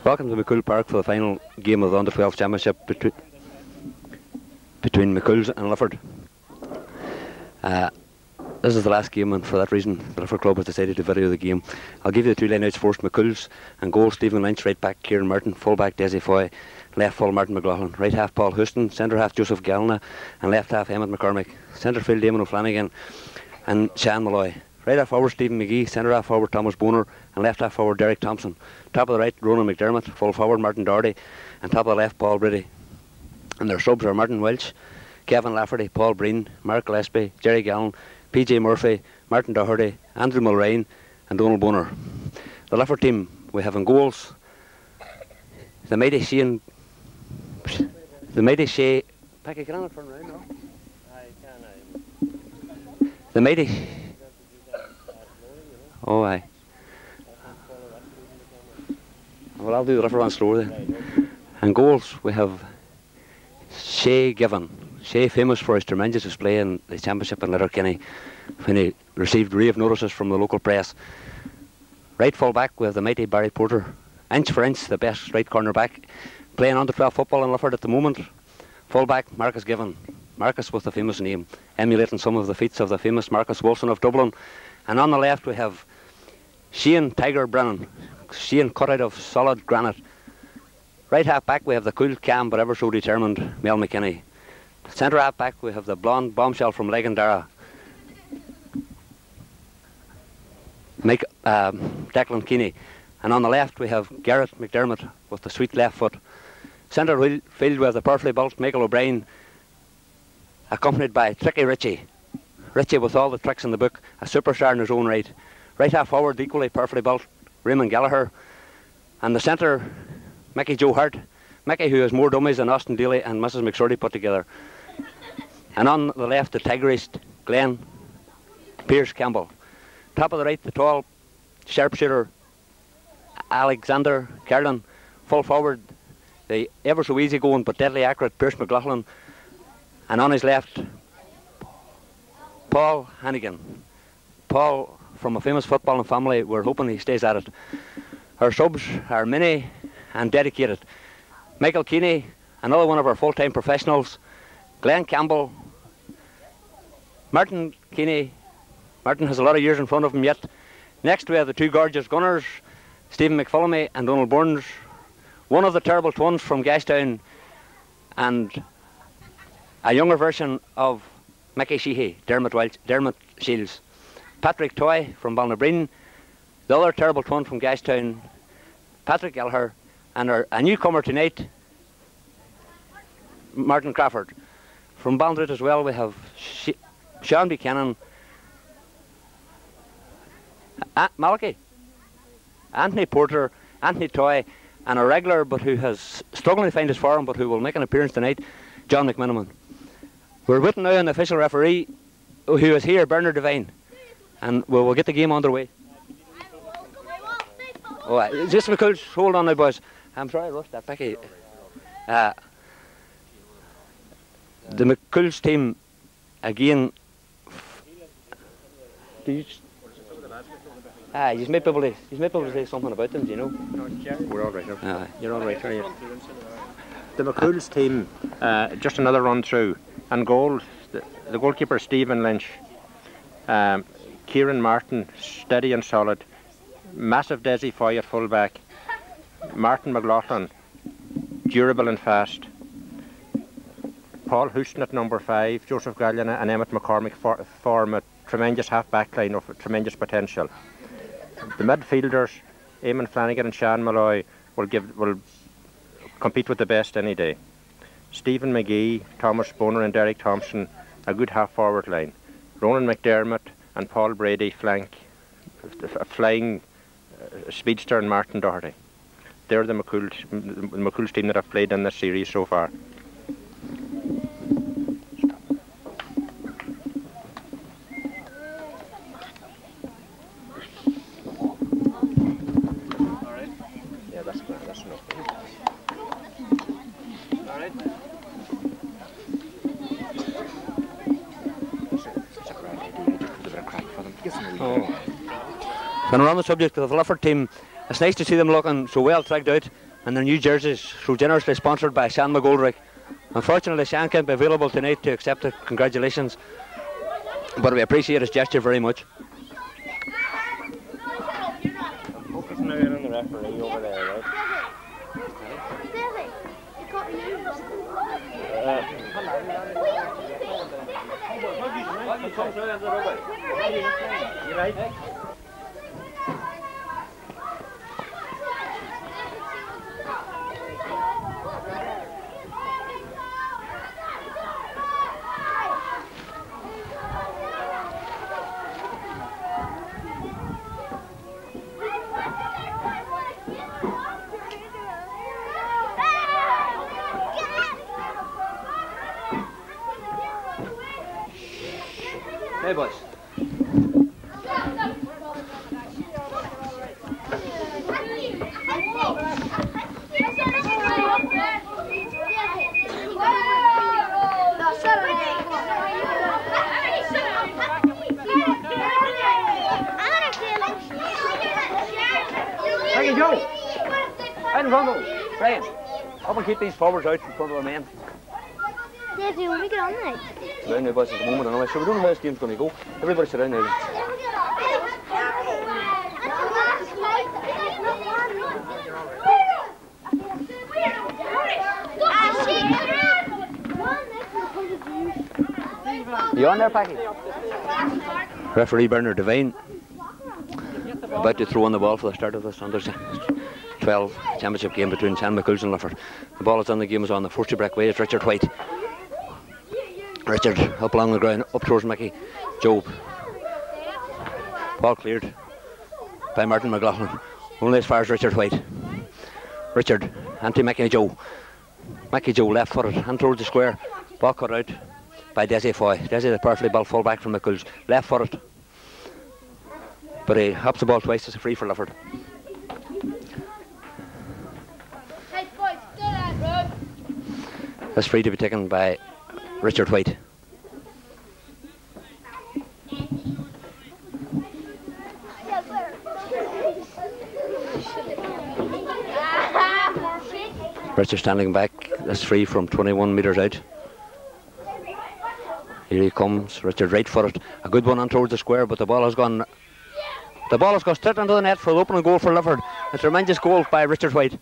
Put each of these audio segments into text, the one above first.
Welcome to McCool Park for the final game of the Under-12 Championship between McCool's and Lifford. This is the last game, and for that reason the Lifford club has decided to video the game. I'll give you the two line-outs first. McCool's and goal Stephen Lynch, right back Kieran Martin, full back Desi Foy, left full Martin McLaughlin, right half Paul Houston, centre half Joseph Gallina, and left half Emmett McCormick, centre field Damon O'Flanagan and Sean Malloy. Right half forward Stephen McGee, centre half forward Thomas Boner, and left half forward Derek Thompson. Top of the right Ronan McDermott, full forward Martin Doherty, and top of the left Paul Brady. And their subs are Martin Welch, Kevin Lafferty, Paul Breen, Mark Gillespie, Jerry Gallen, PJ Murphy, Martin Doherty, Andrew Mulrine, and Donald Boner. The Lifford team we have in goals the mighty Shea. Packy, can I turn around now? The mighty. Oh, aye. Well, I'll do the Lifford one slower then. And goals, we have Shea Given. Shea, famous for his tremendous display in the championship in Letterkenny when he received rave notices from the local press. Right full back, we have the mighty Barry Porter. Inch for inch, the best right corner back. Playing under-12 football in Lifford at the moment. Full back, Marcus Given. Marcus with the famous name, emulating some of the feats of the famous Marcus Wilson of Dublin. And on the left we have Shane Tiger Brennan. Shane cut out of solid granite. Right half back we have the cool, calm but ever so determined Mel McKinney. Centre half back we have the blonde bombshell from Legandara, Declan Keeney. And on the left we have Garrett McDermott with the sweet left foot. Centre field we have the powerfully built Michael O'Brien, accompanied by Tricky Richie. Richie with all the tricks in the book, a superstar in his own right. Right half forward, equally powerfully built Raymond Gallagher. And the centre, Mickey Joe Hart. Mickey, who has more dummies than Austin Daly and Mrs. McSorty put together. And on the left, the Tigerist, Glenn Pierce Campbell. Top of the right, the tall sharpshooter, Alexander Carlin. Full forward, the ever so easy going but deadly accurate Pierce McLaughlin. And on his left, Paul Hannigan. Paul, from a famous footballing family, we're hoping he stays at it. Our subs are many and dedicated. Michael Keeney, another one of our full-time professionals. Glenn Campbell. Martin Keeney. Martin has a lot of years in front of him yet. Next we have the two gorgeous gunners, Stephen McPhillamy and Donald Burns. One of the terrible twins from Gastown and a younger version of Mickey Sheehy, Dermot Shields. Patrick Toy from Balnabreen, the other terrible twin from Gastown, Patrick Gallagher, and a newcomer tonight, Martin Crawford. From Balnabreen as well we have Sean Buchanan, Malachi, Anthony Porter, Anthony Toy, and a regular but who has struggling to find his form but who will make an appearance tonight, John McMiniman. We're waiting now on the official referee who is here, Bernard Devine, and we'll get the game underway. Oh, just McCool's, hold on now boys. I'm sorry I rushed that, Becky. The McCool's team again. You might be able to say something about them, do you know? No, Jerry. We're all right now. You're all right, are you? The McCool's team, just another run through. And goal, the goalkeeper Stephen Lynch, Kieran Martin, steady and solid, massive Desi Foy at full back, Martin McLaughlin, durable and fast, Paul Houston at number 5, Joseph Gallina and Emmett McCormick form a tremendous half-back line of tremendous potential. The midfielders, Eamon Flanagan and Sean Malloy, will compete with the best any day. Stephen McGee, Thomas Boner and Derek Thompson, a good half-forward line. Ronan McDermott and Paul Brady flank, a flying speedster and Martin Doherty. They're the McCool's team that have played in this series so far. When we're on the subject of the Lifford team, It's nice to see them looking so well tricked out, and their new jerseys so generously sponsored by Sean McGoldrick. Unfortunately, Sean can't be available tonight to accept it. Congratulations. But we appreciate his gesture very much. I'm focusing now on the referee over there, right? You right? Hey boys. Thank you, Joe. And Rumble. Brian, up and keep these forwards out in front of our men. Dave, you want me to get on there? Round now, boys, at the moment, anyway. So we don't know how this game's going to go. Everybody sit down now. You on there, Packy? Referee Bernard Devine about to throw on the ball for the start of this under 12 championship game between Sean McCumhaill's and Lifford. The ball is on, the game is on. The first to break away is Richard White. Richard up along the ground, up towards Mickey Job. Ball cleared by Martin McLaughlin. Only as far as Richard White. Richard, anti Mickey Joe. Mickey Joe left footed and towards the square. Ball cut out by Desi Foy. Desi, the perfectly ball full back from McCumhaill's. Left footed. But he hops the ball twice. It's a free for Lifford. Hey, boys, do that, bro. That's free to be taken by Richard White. Richard standing back. That's free from 21 metres out. Here he comes. Richard right footed. A good one on towards the square, but the ball has gone. The ball has gone straight into the net for the opening goal for Lifford. A tremendous goal by Richard White.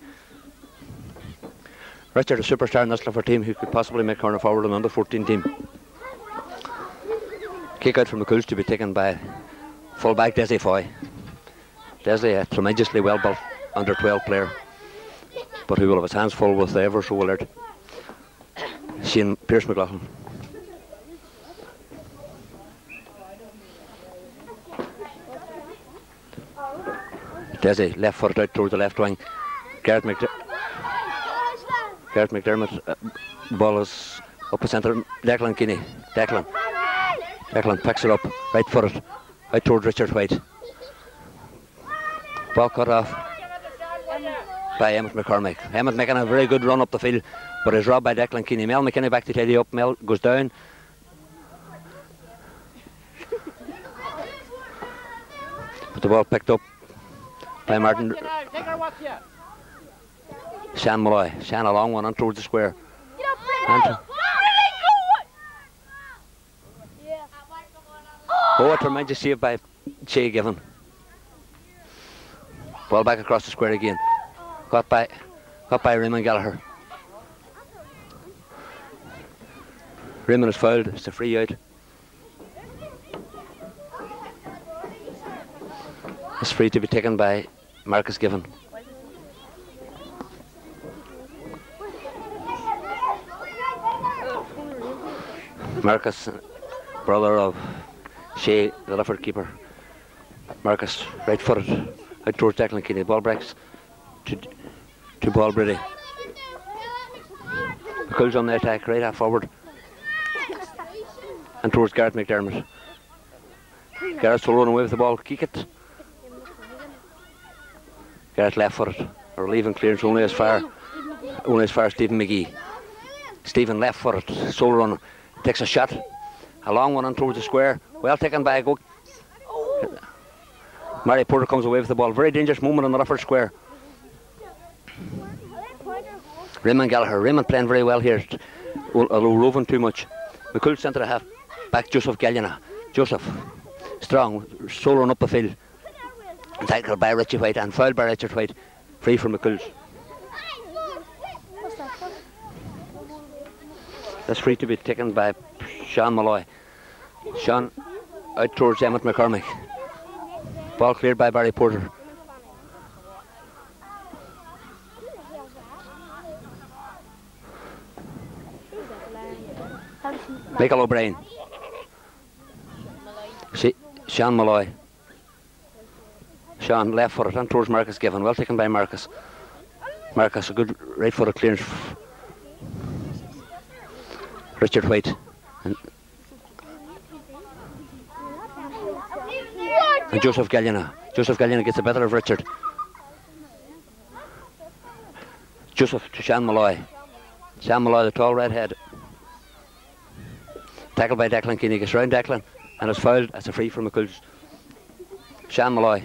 Richard, a superstar in this Lifford team who could possibly make corner forward on the under 14 team. Kick out from McCumhaill's to be taken by full-back Desi Foy. Desi, a tremendously well-built under 12 player, but who will have his hands full with the ever so alert Shane Pierce McLaughlin. Desi left footed out towards the left wing. Gareth McDermott, the ball is up the centre. Declan Kinney. Declan picks it up, right footed, out towards Richard White. Ball cut off by Emmett McCormick. Emmett making a very good run up the field, but is robbed by Declan Kinney. Mel McKinney back to tidy up. Mel goes down. But the ball picked up by Martin. Shan Malloy. Shan a long one on towards the square. Oh, a tremendous save by Che Given. Ball back across the square again. Caught by Raymond Gallagher. Raymond is fouled. It's a free out. It's free to be taken by Marcus Given. Marcus, brother of Shea, the Lifford keeper. Marcus, right footed, out towards Declan Kinney. Ball breaks to Paul Brady. McCumhaill's on the attack, right half forward. And towards Gareth McDermott. Gareth's still running away with the ball, kick it. Gareth left footed, or leaving clearance only as far as Stephen McGee. Stephen left footed, soul running, takes a shot. A long one on towards the square, well taken by a go. Mary Porter comes away with the ball. Very dangerous moment on the Lifford square. Raymond Gallagher. Raymond playing very well here, although roving too much. McCull centre half back. Joseph Gallina. Joseph, strong, soloing up the field. Tackled by Richie White and fouled by Richard White. Free from McCull's. That's free to be taken by Sean Malloy. Sean out towards Emmett McCormick. Ball cleared by Barry Porter. Michael O'Brien. Sean Malloy. Sean left footed and towards Marcus Given. Well taken by Marcus. Marcus, a good right footed clearance. Richard White. And Joseph Gallina. Joseph Gallina gets the better of Richard. Joseph to Sean Malloy. Sean Malloy, the tall redhead. Tackled by Declan Keane. He gets round Declan and is fouled. That's a free from McCull's. Sean Malloy.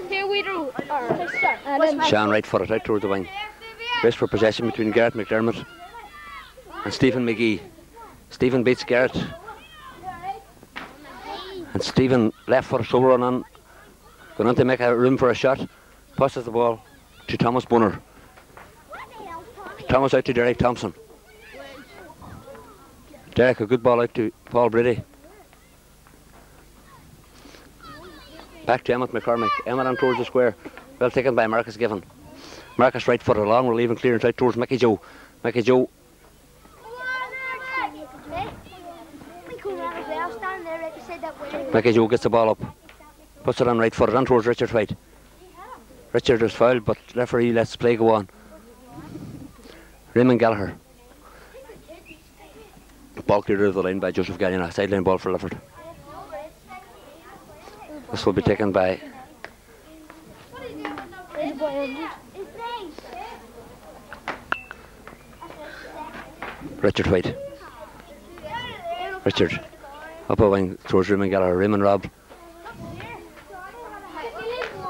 Here we do. Sean right footed out towards the wing. Race for possession between Garrett McDermott and Stephen McGee. Stephen beats Garrett. And Stephen left footed shoulder run on. Going on to make a room for a shot. Passes the ball to Thomas Bunner. Thomas out to Derek Thompson. Derek, a good ball out to Paul Brady. Back to Emmett McCormick. Emmett on towards the square. Well taken by Marcus Given. Marcus right footed along, relieving clearance out towards Mickey Joe. Mickey Joe. Mickey Joe gets the ball up. Puts it on right footed on towards Richard White. Richard is fouled, but referee lets play go on. Raymond Gallagher. Ball cleared of the line by Joseph Gallina. Sideline ball for Lifford. This will be taken by Richard White. Richard up a wing towards Raymond Gallagher. Raymond robbed.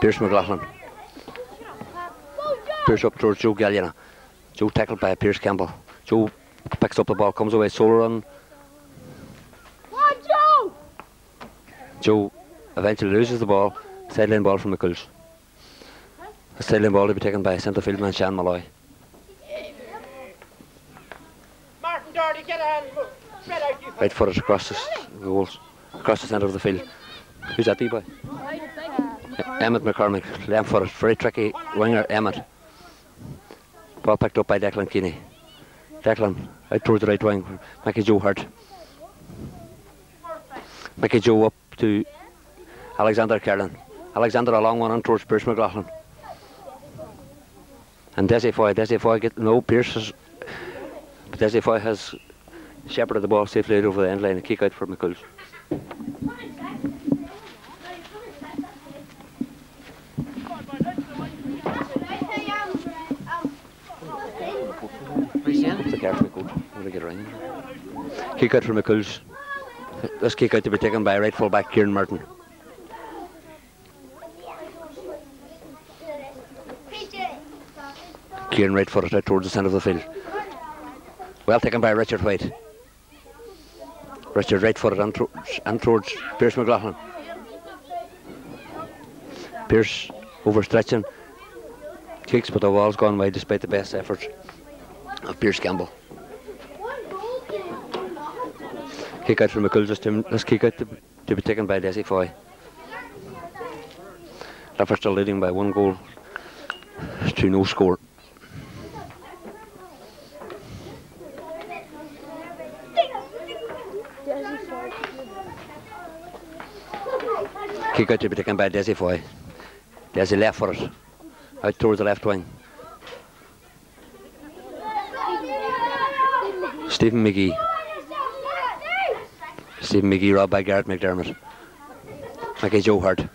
Pierce McLaughlin. Pierce up towards Joe Gallina. Joe tackled by Pierce Campbell. Joe picks up the ball, comes away, solo run. Joe eventually loses the ball. Sideline ball from McCull's. The sideline ball to be taken by centre field man Sean Malloy. Martin Doherty, get a hand. Right footed across the goals, across the centre of the field. Who's that, D-boy? Emmett McCormick, left footed, very tricky winger Emmett. Ball picked up by Declan Keane. Declan out towards the right wing. Mickey Joe hurt. Mickey Joe up to Alexander Kerlin. Alexander a long one on towards Pierce McLaughlin. And Desi Foy get no Pierce. Desi Foy has shepherded the ball safely out over the end line. A kick out for McCull's. It's a careful coach. Will get around? Kick out for McCull's. This kick out to be taken by right full back Kieran Merton. Kieran right footed out towards the centre of the field. Well taken by Richard White. Richard right footed and towards Pierce McLaughlin. Pierce overstretching. Kicks, but the wall's gone wide despite the best efforts of Pierce Campbell. Kick out from McCull this time. This kick out to be taken by Desi Foy. Lifford still leading by 1 goal to no score. Kick out to be taken by Desi Foy. Desi left for it. Out towards the left wing. Stephen McGee. Stephen McGee robbed by Garrett McDermott. Mickey Joe hurt.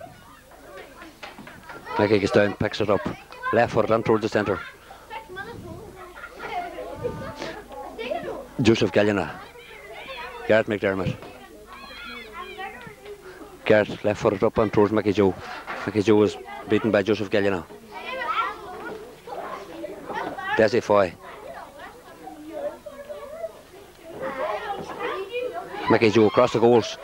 Mickey gets down, picks it up. Left footed on towards the centre. Joseph Gallina. Garrett McDermott. Garrett left footed up and towards Mickey Joe. Mickey Joe is beaten by Joseph Gallina. Desi Foy. Mickey Joe across the goals.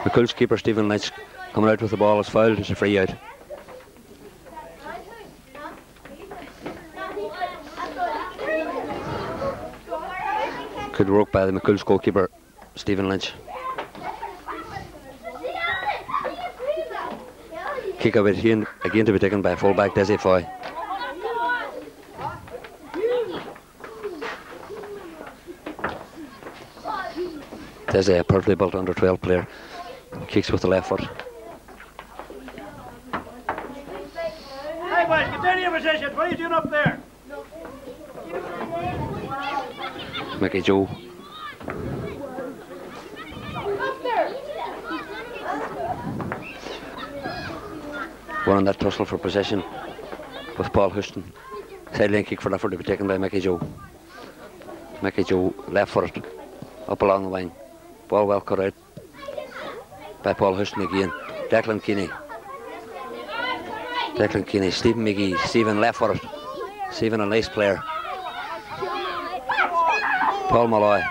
McCull's keeper Stephen Lynch coming out with the ball is fouled. It's a free out. Good work by the McCull's goalkeeper Stephen Lynch. Kick out again to be taken by fullback Desi Foy. Desi, a perfectly built under 12 player, kicks with the left foot. Hey boys, continue your position. What are you doing up there? Mickey Joe. One on that tussle for possession with Paul Houston. Sideline kick for Lifford to be taken by Mickey Joe. Mickey Joe left footed, up along the wing. Ball well cut out by Paul Houston again. Declan Keaney. Declan Keaney. Stephen McGee. Stephen left footed. Stephen a nice player. Paul Malloy.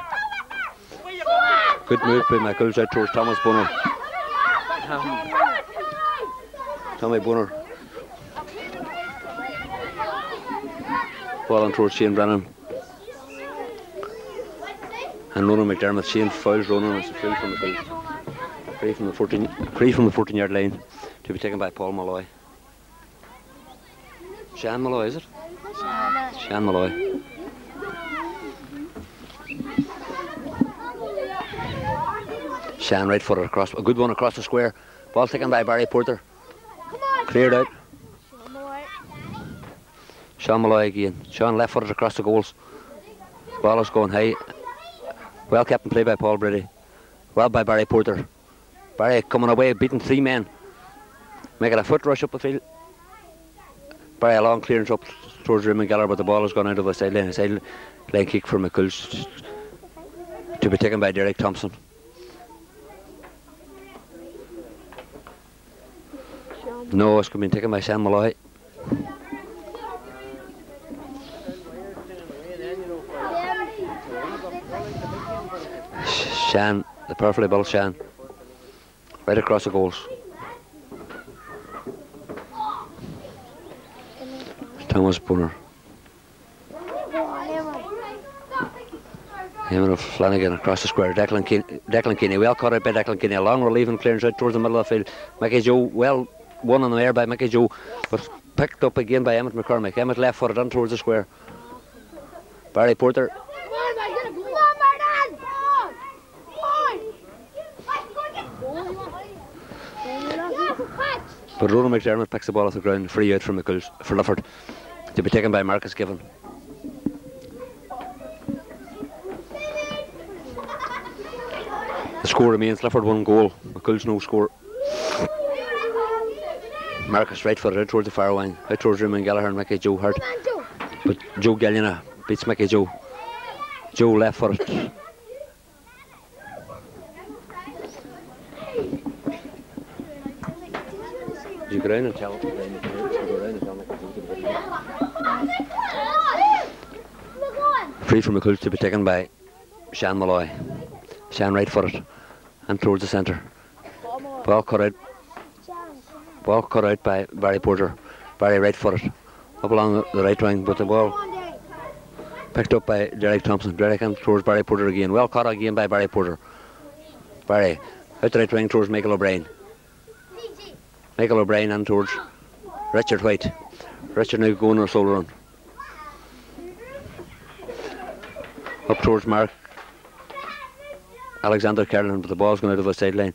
Good move by McCull's out towards Thomas Bunner. Tommy Bunner. Ball on towards Shane Brennan. And Ronan McDermott. Shane fouls Ronan. It's a free from the free from the 14-yard line to be taken by Paul Malloy. Shan Malloy, is it? Shan Malloy. Shan right footed across, a good one across the square. Ball taken by Barry Porter. Cleared out. Sean Malloy again. Sean left footed across the goals. Ball is going high. Well kept in play by Paul Brady. Well by Barry Porter. Barry coming away, beating 3 men. Making a foot rush up the field. Barry a long clearance up towards Raymond Geller, but the ball has gone out of the sideline. A sideline kick for McCull's to be taken by Derek Thompson. No, it's going to be taken by Sam Malloy. Shan, the perfectly built Shan, right across the goals. Thomas Bunner. Him and Flanagan across the square. Declan Keaney, well caught out by Declan Keaney. A long relieving clearance out towards the middle of the field. Mickey Joe, well won on the air by Mickey Joe, but picked up again by Emmett McCormick. Emmett left footed on towards the square. Barry Porter. But Ronan McDermott picks the ball off the ground, free out for Lifford, to be taken by Marcus Given. The score remains Lifford 1 goal, McCull's no score. Marcus right footed out towards the far wing, out towards Raymond Gallagher and Mickey Joe hurt. But Joe Gallina beats Mickey Joe. Joe left footed. You go round and tell free from McCull to be taken by Shan Malloy. Shan right footed and towards the centre. Ball cut out by Barry Porter. Barry right footed up along the right wing, but the ball picked up by Derek Thompson. Derek and towards Barry Porter again. Well caught again by Barry Porter. Barry out the right wing towards Michael O'Brien. Michael O'Brien and towards Richard White. Richard now going on a solo run. Up towards Mark Alexander Carlin, but the ball's going out of a sideline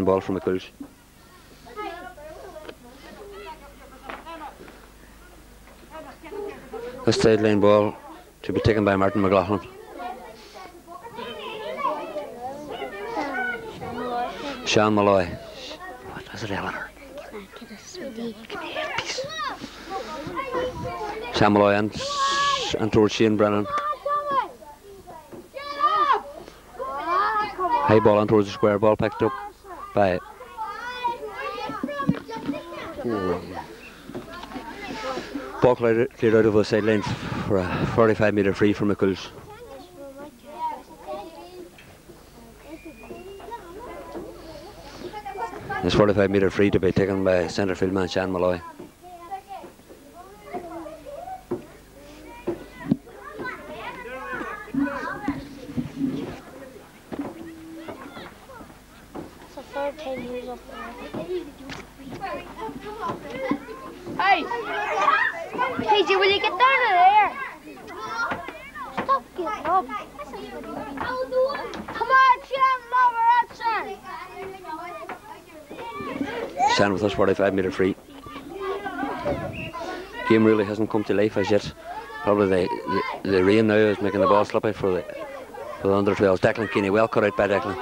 ball from McCull's. A sideline ball to be taken by Martin McLaughlin. Sean Malloy. What is it, Eleanor? Sean Malloy and and towards Shane Brennan. High ball on towards the square, ball picked up by ball cleared out of the sideline for a 45-metre free from McCumhaill's. This 45-metre free to be taken by centre field man Sean Malloy. Hey! KJ, will you get down to there? Stop getting up. Come on, Sean, over that side. Sean with us 45-metre free. Game really hasn't come to life as yet. Probably the rain now is making the ball slip out for the under-12s. Declan Keeney, well cut out by Declan.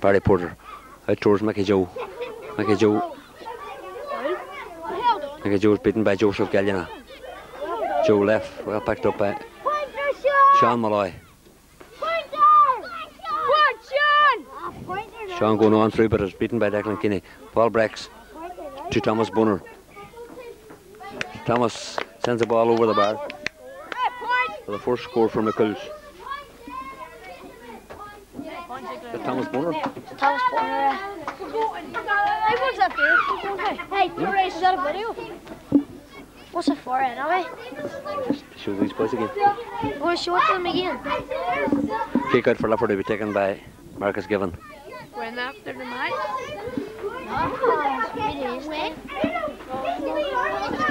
Barry Porter out towards Mickey Joe. Mickey Joe is beaten by Joseph Gallina. Joe left, well picked up by Sean Malloy. Sean going on through, but is beaten by Declan Keeney. Ball breaks to Thomas Bunner. Thomas sends the ball over the bar for the first score for McCumhaill's. Thomas Bunner. Thomas Bunner. Hey, what's that for? Hey, is that a video? What's it for, anyway? Show these boys again. We'll show it to them again. Kick out for Lifford to be taken by Marcus Given. When after the match?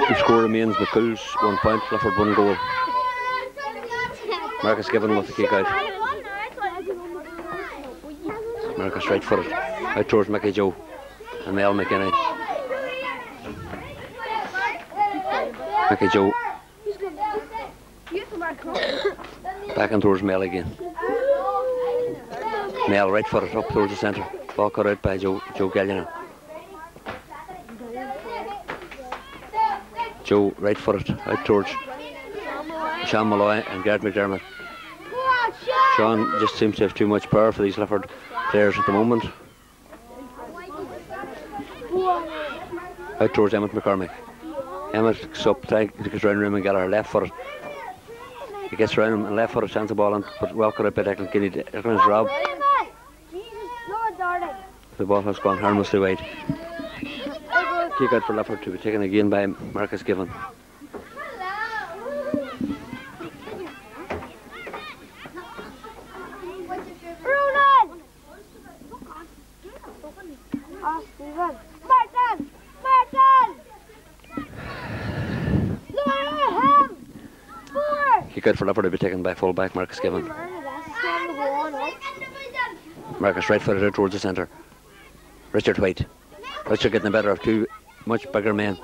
The score remains McCumhaill's 1 point, Lifford 1 goal. Marcus Given with the kick out. Marcus right footed out towards Mickey Joe and Mel McKinney. Mickey Joe back in towards Mel again. Mel right footed up towards the centre. Ball cut out by Joe Gallina. Joe right footed out towards Sean Malloy and Garrett McDermott. Sean just seems to have too much power for these Lifford players at the moment. Out towards Emmett McCormick. Emmett's up, trying to get round him and get her left footed. He gets round him and left footed, sends the ball in, but well cut out by Declan Kinney. Declan's robbed. The ball has gone harmlessly wide. Kick out for Lifford to be taken again by Marcus Given. Kick out for Lifford to be taken by full-back Marcus Given. Marcus right footed out towards the centre. Richard White. Richard getting the better of two much bigger men.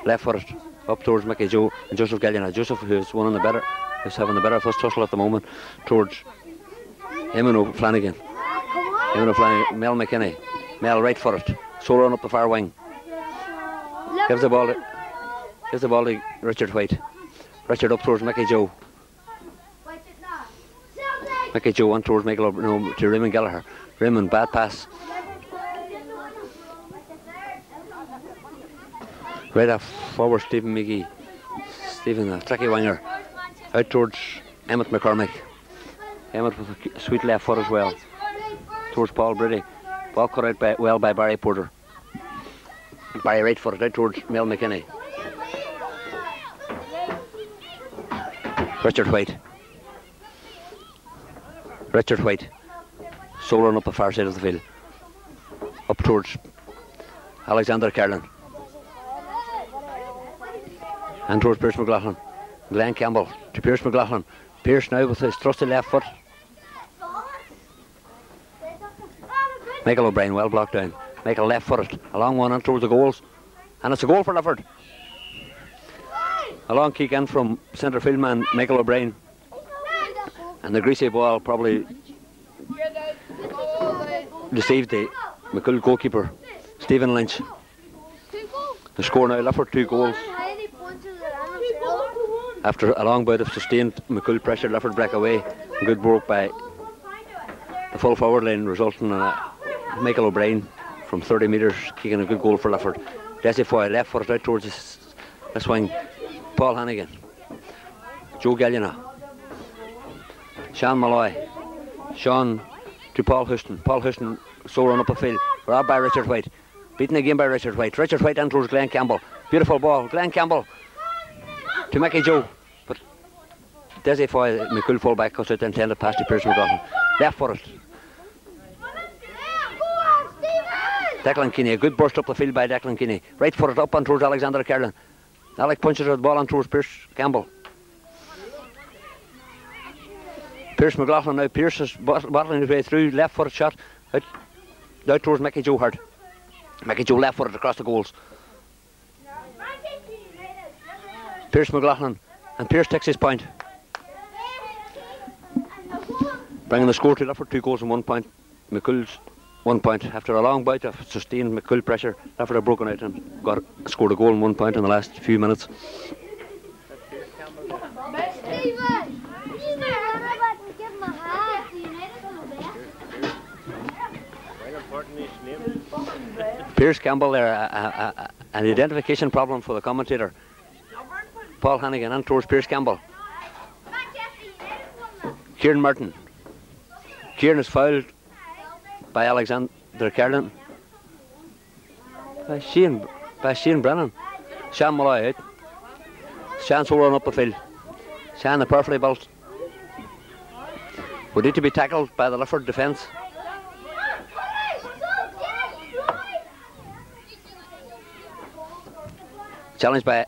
Left footed up towards Mickey Joe and Joseph Gallina. Joseph, who's one on the better, is having the better first tussle at the moment towards Eamon O'Flanagan. Eamon O'Flanagan, Mel McKinney. Mel right footed, solo up the far wing. Gives the ball to Richard White. Richard up towards Mickey Joe. Mickey Joe on towards to Raymond Gallagher. Raymond, bad pass. Right off forward Stephen McGee. Stephen, a tricky winger. Out towards Emmett McCormick. Emmett with a sweet left foot as well. Towards Paul Brady. Ball cut out by Barry Porter. Barry right footed out towards Mel McKinney. Richard White. Richard White. Soloing up the far side of the field. Up towards Alexander Carlin. And towards Pierce McLaughlin. Glenn Campbell to Pierce McLaughlin. Pierce now with his trusty left foot. Michael O'Brien well blocked down. Michael left footed. A long one on towards the goals. And it's a goal for Lifford. A long kick in from centre field man Michael O'Brien. And the greasy ball probably deceived the McCumhaill's goalkeeper, Stephen Lynch. The score now, Lifford 2 goals. After a long bout of sustained McCull pressure, Lifford break away. Good work by the full forward line, resulting in a Michael O'Brien from 30 metres kicking a good goal for Lifford. Desi Foy left foot out towards the swing. Paul Hannigan, Joe Gallina, Sean Malloy, Sean to Paul Houston. Paul Houston so run up the field. Robbed by Richard White. Beaten again by Richard White. Richard White and towards Glenn Campbell. Beautiful ball. Glenn Campbell to Mickey Joe. But Desi Foy, McCull full back, cuts out the intended pass to Pierce McLaughlin. Left for it. Declan Kinney, a good burst up the field by Declan Kinney. Right foot it up and towards Alexander Kerlin. Alec punches the ball on towards Pierce Campbell. Pierce McLaughlin now. Pierce is battling his way through. Left foot shot out towards Mickey Joe Hurd. Mickey Joe left footed across the goals. Pierce McLaughlin, and Pierce takes his point. Bringing the score to Lifford, 2 goals and 1 point. McCull's 1 point. After a long bout of sustained McCull pressure, Lifford have broken out and scored a goal and 1 point in the last few minutes. Pierce Campbell there, an identification problem for the commentator. Paul Hannigan and towards Pierce Campbell. Kieran Martin. Kieran is fouled by Alexander Kerlin. By Shane Brennan. Sean Malloy out. Sean's so run up the field. Sean the perfectly built. Would need to be tackled by the Lifford defence. Challenged by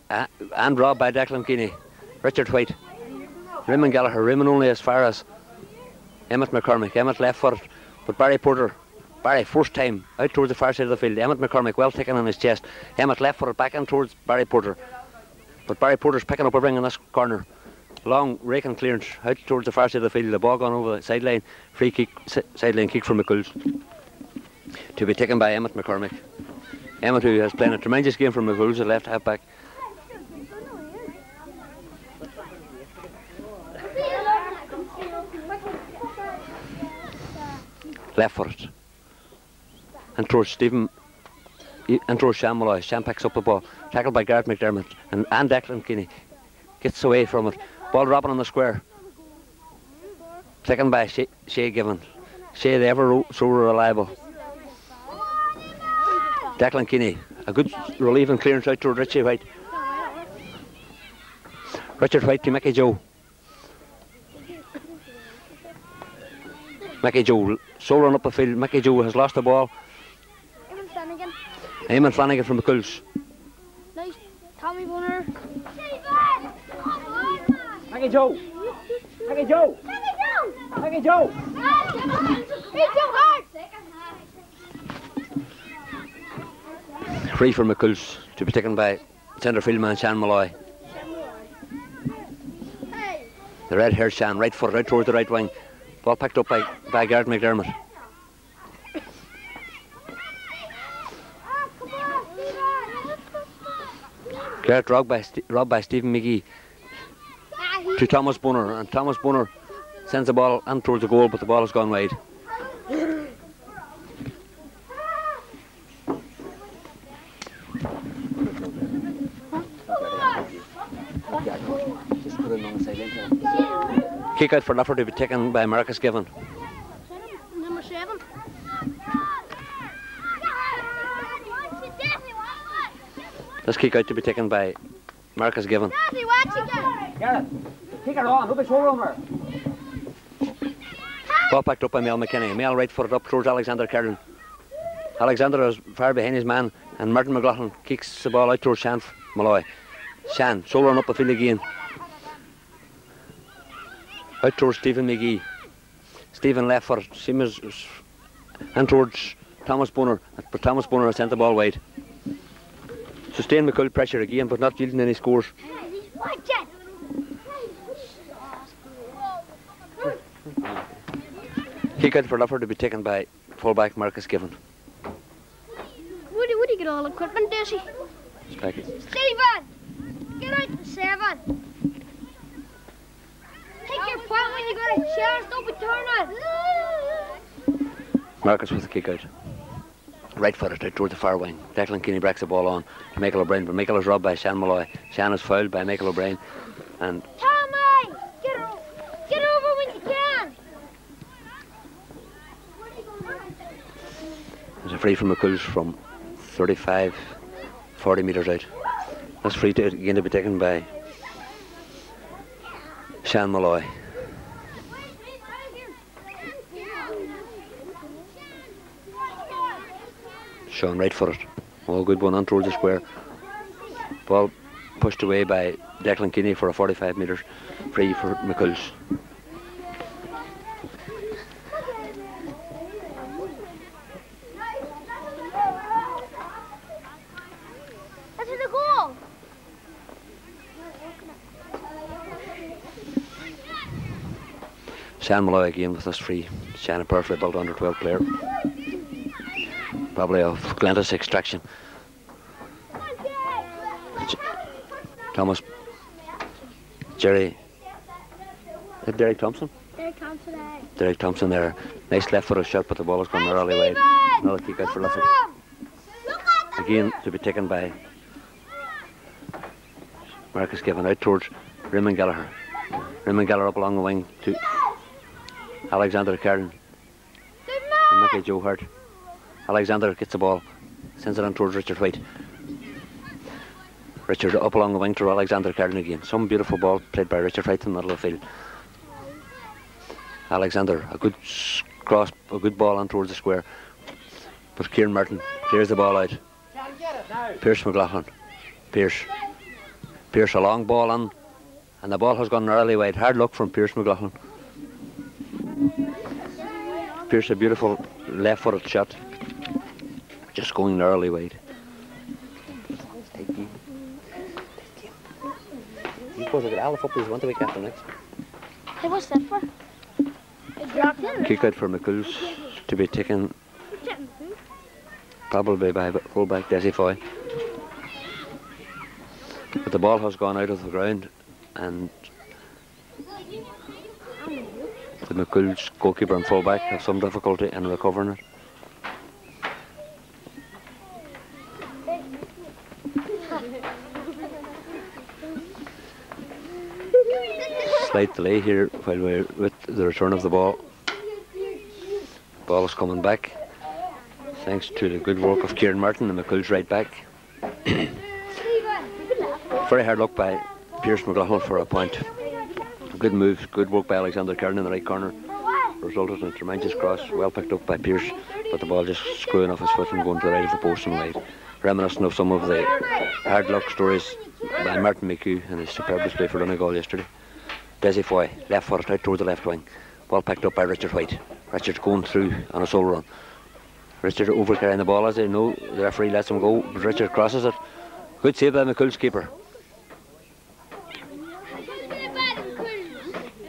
and robbed by Declan Keeney. Richard White. Raymond Gallagher. Raymond only as far as Emmett McCormick. Emmett left foot, but Barry Porter. Barry first time out towards the far side of the field. Emmett McCormick well taken on his chest. Emmett left footed back in towards Barry Porter. But Barry Porter's picking up a ring in this corner. Long raking clearance out towards the far side of the field. The ball gone over the sideline. Free kick, sideline kick from McCull's. To be taken by Emmett McCormick. Emmett, who has played a tremendous game for McCull's, the left half back. Left for it. And towards Stephen, and towards Sean Malloy. Sean picks up the ball. Tackled by Gareth McDermott. And Declan Kinney gets away from it. Ball dropping on the square. Taken by Shea Given. Shea, the ever so reliable. Declan Kinney, a good relieving clearance out to Richie White. Richard White to Mickey Joe. Mickey Joe, so run up the field. Mickey Joe has lost the ball. Eamon Flanagan from McCull's. Nice, Tommy Bonner. Mickey Joe. Mickey Joe. Mickey Joe. He's too hard. Free for McCull's to be taken by centre field man Sean Malloy. The red haired Sean, right foot out towards the right wing. Ball picked up by Gareth McDermott. Gareth robbed by Stephen McGee to Thomas Bonner, and Thomas Bonner sends the ball and towards the goal, but the ball has gone wide. Kick out for Lifford to be taken by Marcus Given. Number 7. This kick out to be taken by Marcus Given. Gareth, kick it on. Look at shoulder over. Ball picked up by Mel McKinney. Mel right footed up towards Alexander Kerlin. Alexander is far behind his man, and Martin McLaughlin kicks the ball out towards Sean Malloy. Sean, so run up the field again. Out towards Stephen McGee. Stephen left for Seamus and towards Thomas Bonner, but Thomas Bonner has sent the ball wide. Sustained McCull pressure again, but not yielding any scores. Kick out for Lifford to be taken by fullback Marcus Given. Would you get all the equipment, Desi? Stephen! Get out to 7. your point when you got a chance. Don't be turning. Marcus with the kick out. Right footed out towards the far wing. Declan Keaney breaks the ball on to Michael O'Brien, but Michael is robbed by Shan Malloy. Shan is fouled by Michael O'Brien, and Tommy! Get over when you can! there's a free from McCumhaill's from 35, 40 metres out. That's free to again to be taken by Shan Malloy. Sean right footed. Oh, good one on towards the square. Ball pushed away by Declan Keaney for a 45 metres free for McCumhaill's. That's the goal! Shan Malloy again with this free. Shan, a perfectly built under 12 player. Probably of Glentis extraction. Thomas, Jerry, is it Derek Thompson? Derek Thompson there. Nice left footed shot, but the ball has gone narrowly wide. Another kick out for Lifford. Again to be taken by Marcus, given out towards Raymond Gallagher. Raymond Gallagher up along the wing to Alexander Carden and Mickey Joe Hart. Alexander gets the ball, sends it on towards Richard White. Richard up along the wing to Alexander Carden again. Some beautiful ball played by Richard White in the middle of the field. Alexander, a good cross, a good ball on towards the square. But Kieran Martin clears the ball out. Pierce McLaughlin. Pierce, a long ball on, and the ball has gone narrowly wide. Hard luck from Pierce McLaughlin. Pierce, a beautiful left-footed shot, just going narrowly wide. You suppose I got all the footballers want the week after next. Hey, what's that for? Kick out for McCumhaill's to be taken probably by fullback Desi Foy. But the ball has gone out of the ground, and the McCumhaill's goalkeeper and fullback have some difficulty in recovering it. Slight delay here while we're with the return of the ball. Ball is coming back thanks to the good work of Kieran Martin and McCumhaill's right back. Very hard luck by Pierce McLaughlin for a point. Good move, good work by Alexander Carden in the right corner. Resulted in a tremendous cross, well picked up by Pierce, but the ball just screwing off his foot and going to the right of the post and wide. Reminiscent of some of the hard luck stories by Martin McHugh and his superb display for Donegal yesterday. Desi Foy, left footed out towards the left wing. Ball picked up by Richard White. Richard's going through on a sole run. Richard over carrying the ball as they know the referee lets him go, but Richard crosses it. Good save by McCumhaill's keeper.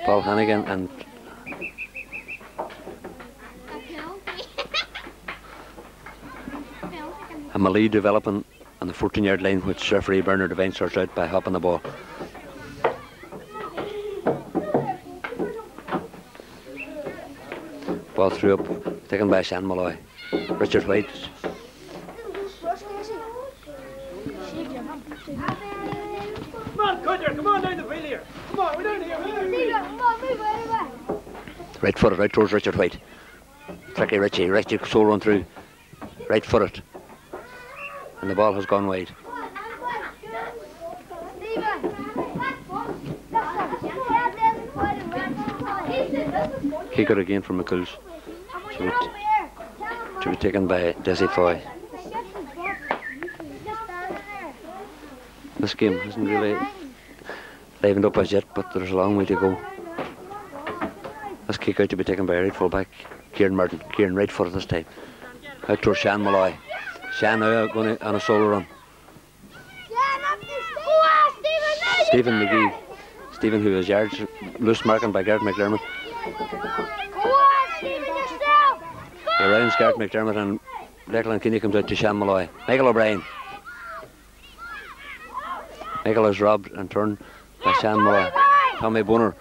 Paul Hannigan and a melee developing on the 14-yard line, which referee Bernard Devine starts out by hopping the ball. Ball through up, taken by Shan Malloy. Richard White. Come on, Cudger, come on down the field here. Come on, we're down here. Right footed, right towards Richard White. Tricky Richie, Richie sole run through. Right footed. And the ball has gone wide. Kick out again from McCumhaill's. To be taken by Desi Foy. This game hasn't really livened up as yet, but there's a long way to go. This kick out to be taken by right full-back Kieran Martin. Kieran right footed this time. Out towards Shan Malloy. Shan now going on a solo run. Stephen McGee. Stephen, who is yards loose marking by Gareth McDermott. Around Gareth McDermott, and Declan Keaney comes out to Shan Malloy. Michael O'Brien. Michael is robbed and turned by Shan Malloy. Tommy Bonner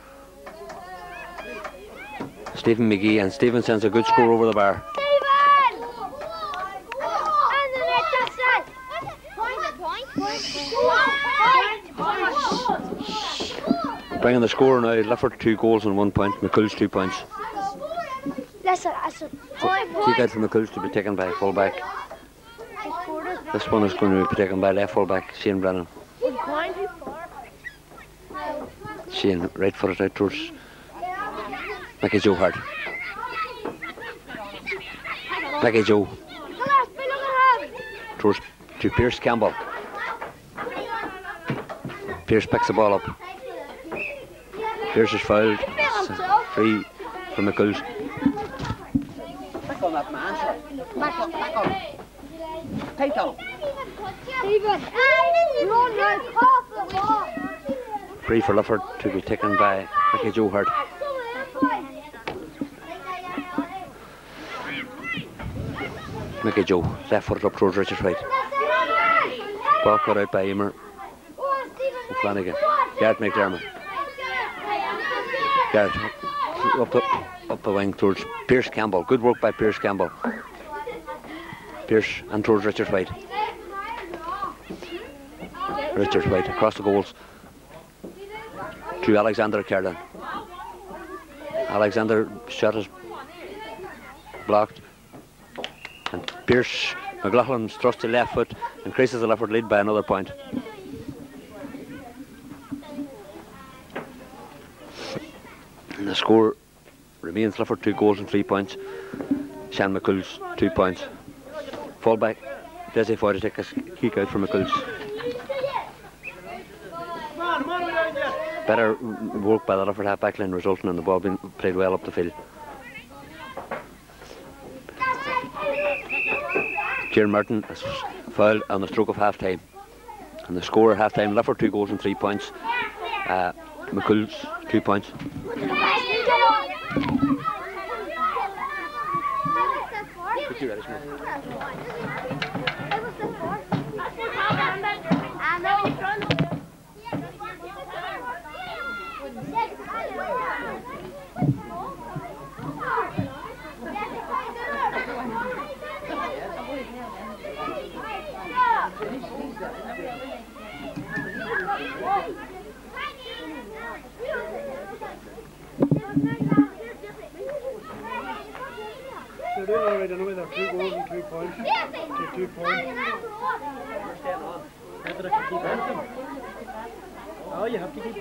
Stephen McGee, and Stephen sends a good score over the bar. Bringing the score now, Lifford 2 goals and 1 point, McCumhaill's 2 points. That's a Kick out from McCumhaill's to be taken by full-back. This one is going to be taken by left full-back, Shane Brennan. Shane right footed out towards Mickey Joe Hart. Mickey Joe towards to Pierce Campbell. Pierce picks the ball up. Pierce is fouled. Free from McCumhaill's. Back on that man, sir. Back on. Tight on. Free for Lifford to be taken by Mickey Joe Hart. Mickey Joe, left footed up towards Richard White. Ball cut out by Emer Flanagan. Garrett McDermott. Garrett up the wing towards Pierce Campbell. Good work by Pierce Campbell. Pierce and towards Richard White. Richard White across the goals to Alexander Kerlin. Alexander shot is blocked, and Pierce McLaughlin's thrust to left foot increases the Lifford lead by another point. And the score remains Lifford 2 goals and 3 points. Shan McCumhaill's 2 points. Fullback Desi Foy to take a kick out from McCumhaill's. Better work by the Lifford half-back line resulting in the ball being played well up the field. Kieran Martin is fouled on the stroke of half-time. And the score at half-time, Lifford 2 goals and 3 points. McCumhaill's 2 points. They're doing all right anyway, they're 2 goals and 2 points. 2 points. Oh, you have to keep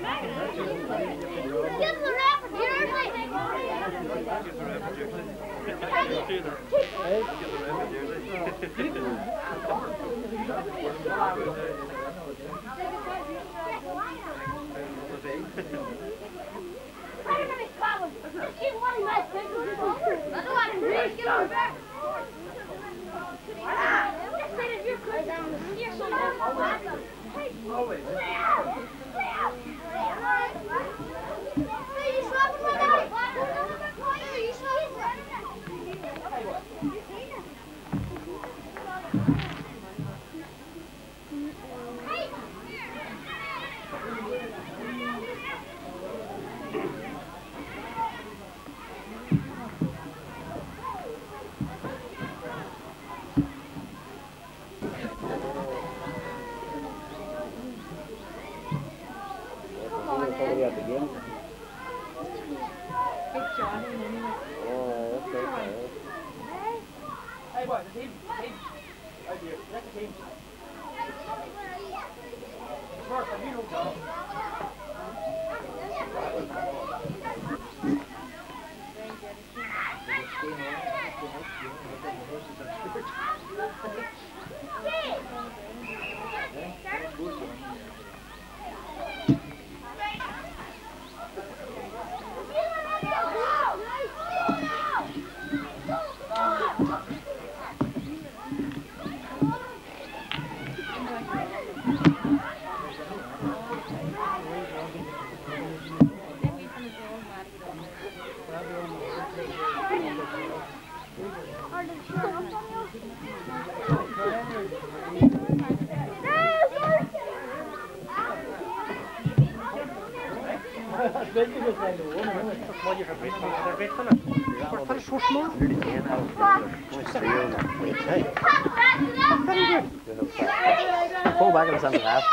Full back in the centre half.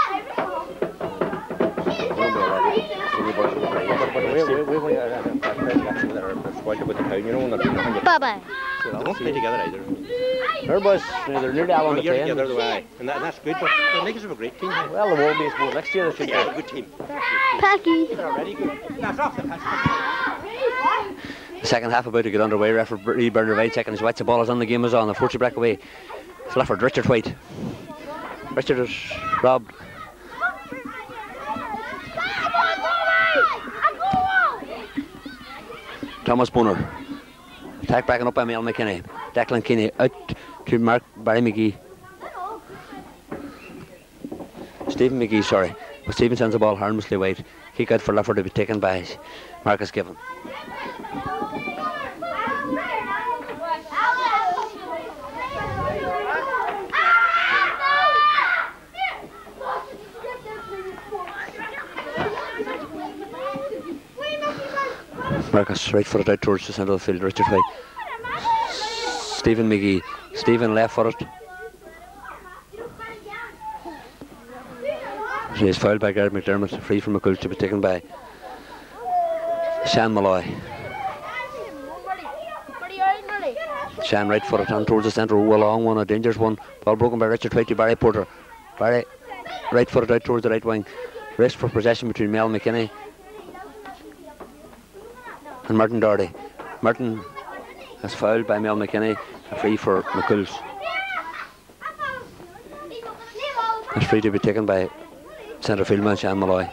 Bye-bye. They don't play together either. Their boys, they're nearly all on the You're plane. together the way, and that's good. But the Lakers have a great team. Well, they will be, I suppose. Next year they should Yeah, be. a good team. Packy. They're already good. That's off the patch. Second half about to get underway. Referee Bernard White checking his watch. The ball is on. The game is on. The 40 breakaway. It's Lifford. Richard White. Richard is robbed. Thomas Bonner. Attack backing up by Mel McKinney. Declan Kinney out to Mark Barry McGee. Stephen McGee, sorry. But Stephen sends the ball harmlessly wide. Kick out for Lifford to be taken by Marcus Given. Marcus right footed out towards the centre of the field. Richard White. Stephen McGee. Stephen left footed. He is fouled by Garrett McDermott. Free from McCulls to be taken by Shan Malloy. Shan right footed on towards the centre. Oh, a long one, a dangerous one. Ball broken by Richard White to Barry Porter. Barry right footed out towards the right wing. Race for possession between Mel McKinney and Martin Doherty. Martin is fouled by Mel McKinney. A free for McCulls. It's free to be taken by centre field man Shan Malloy.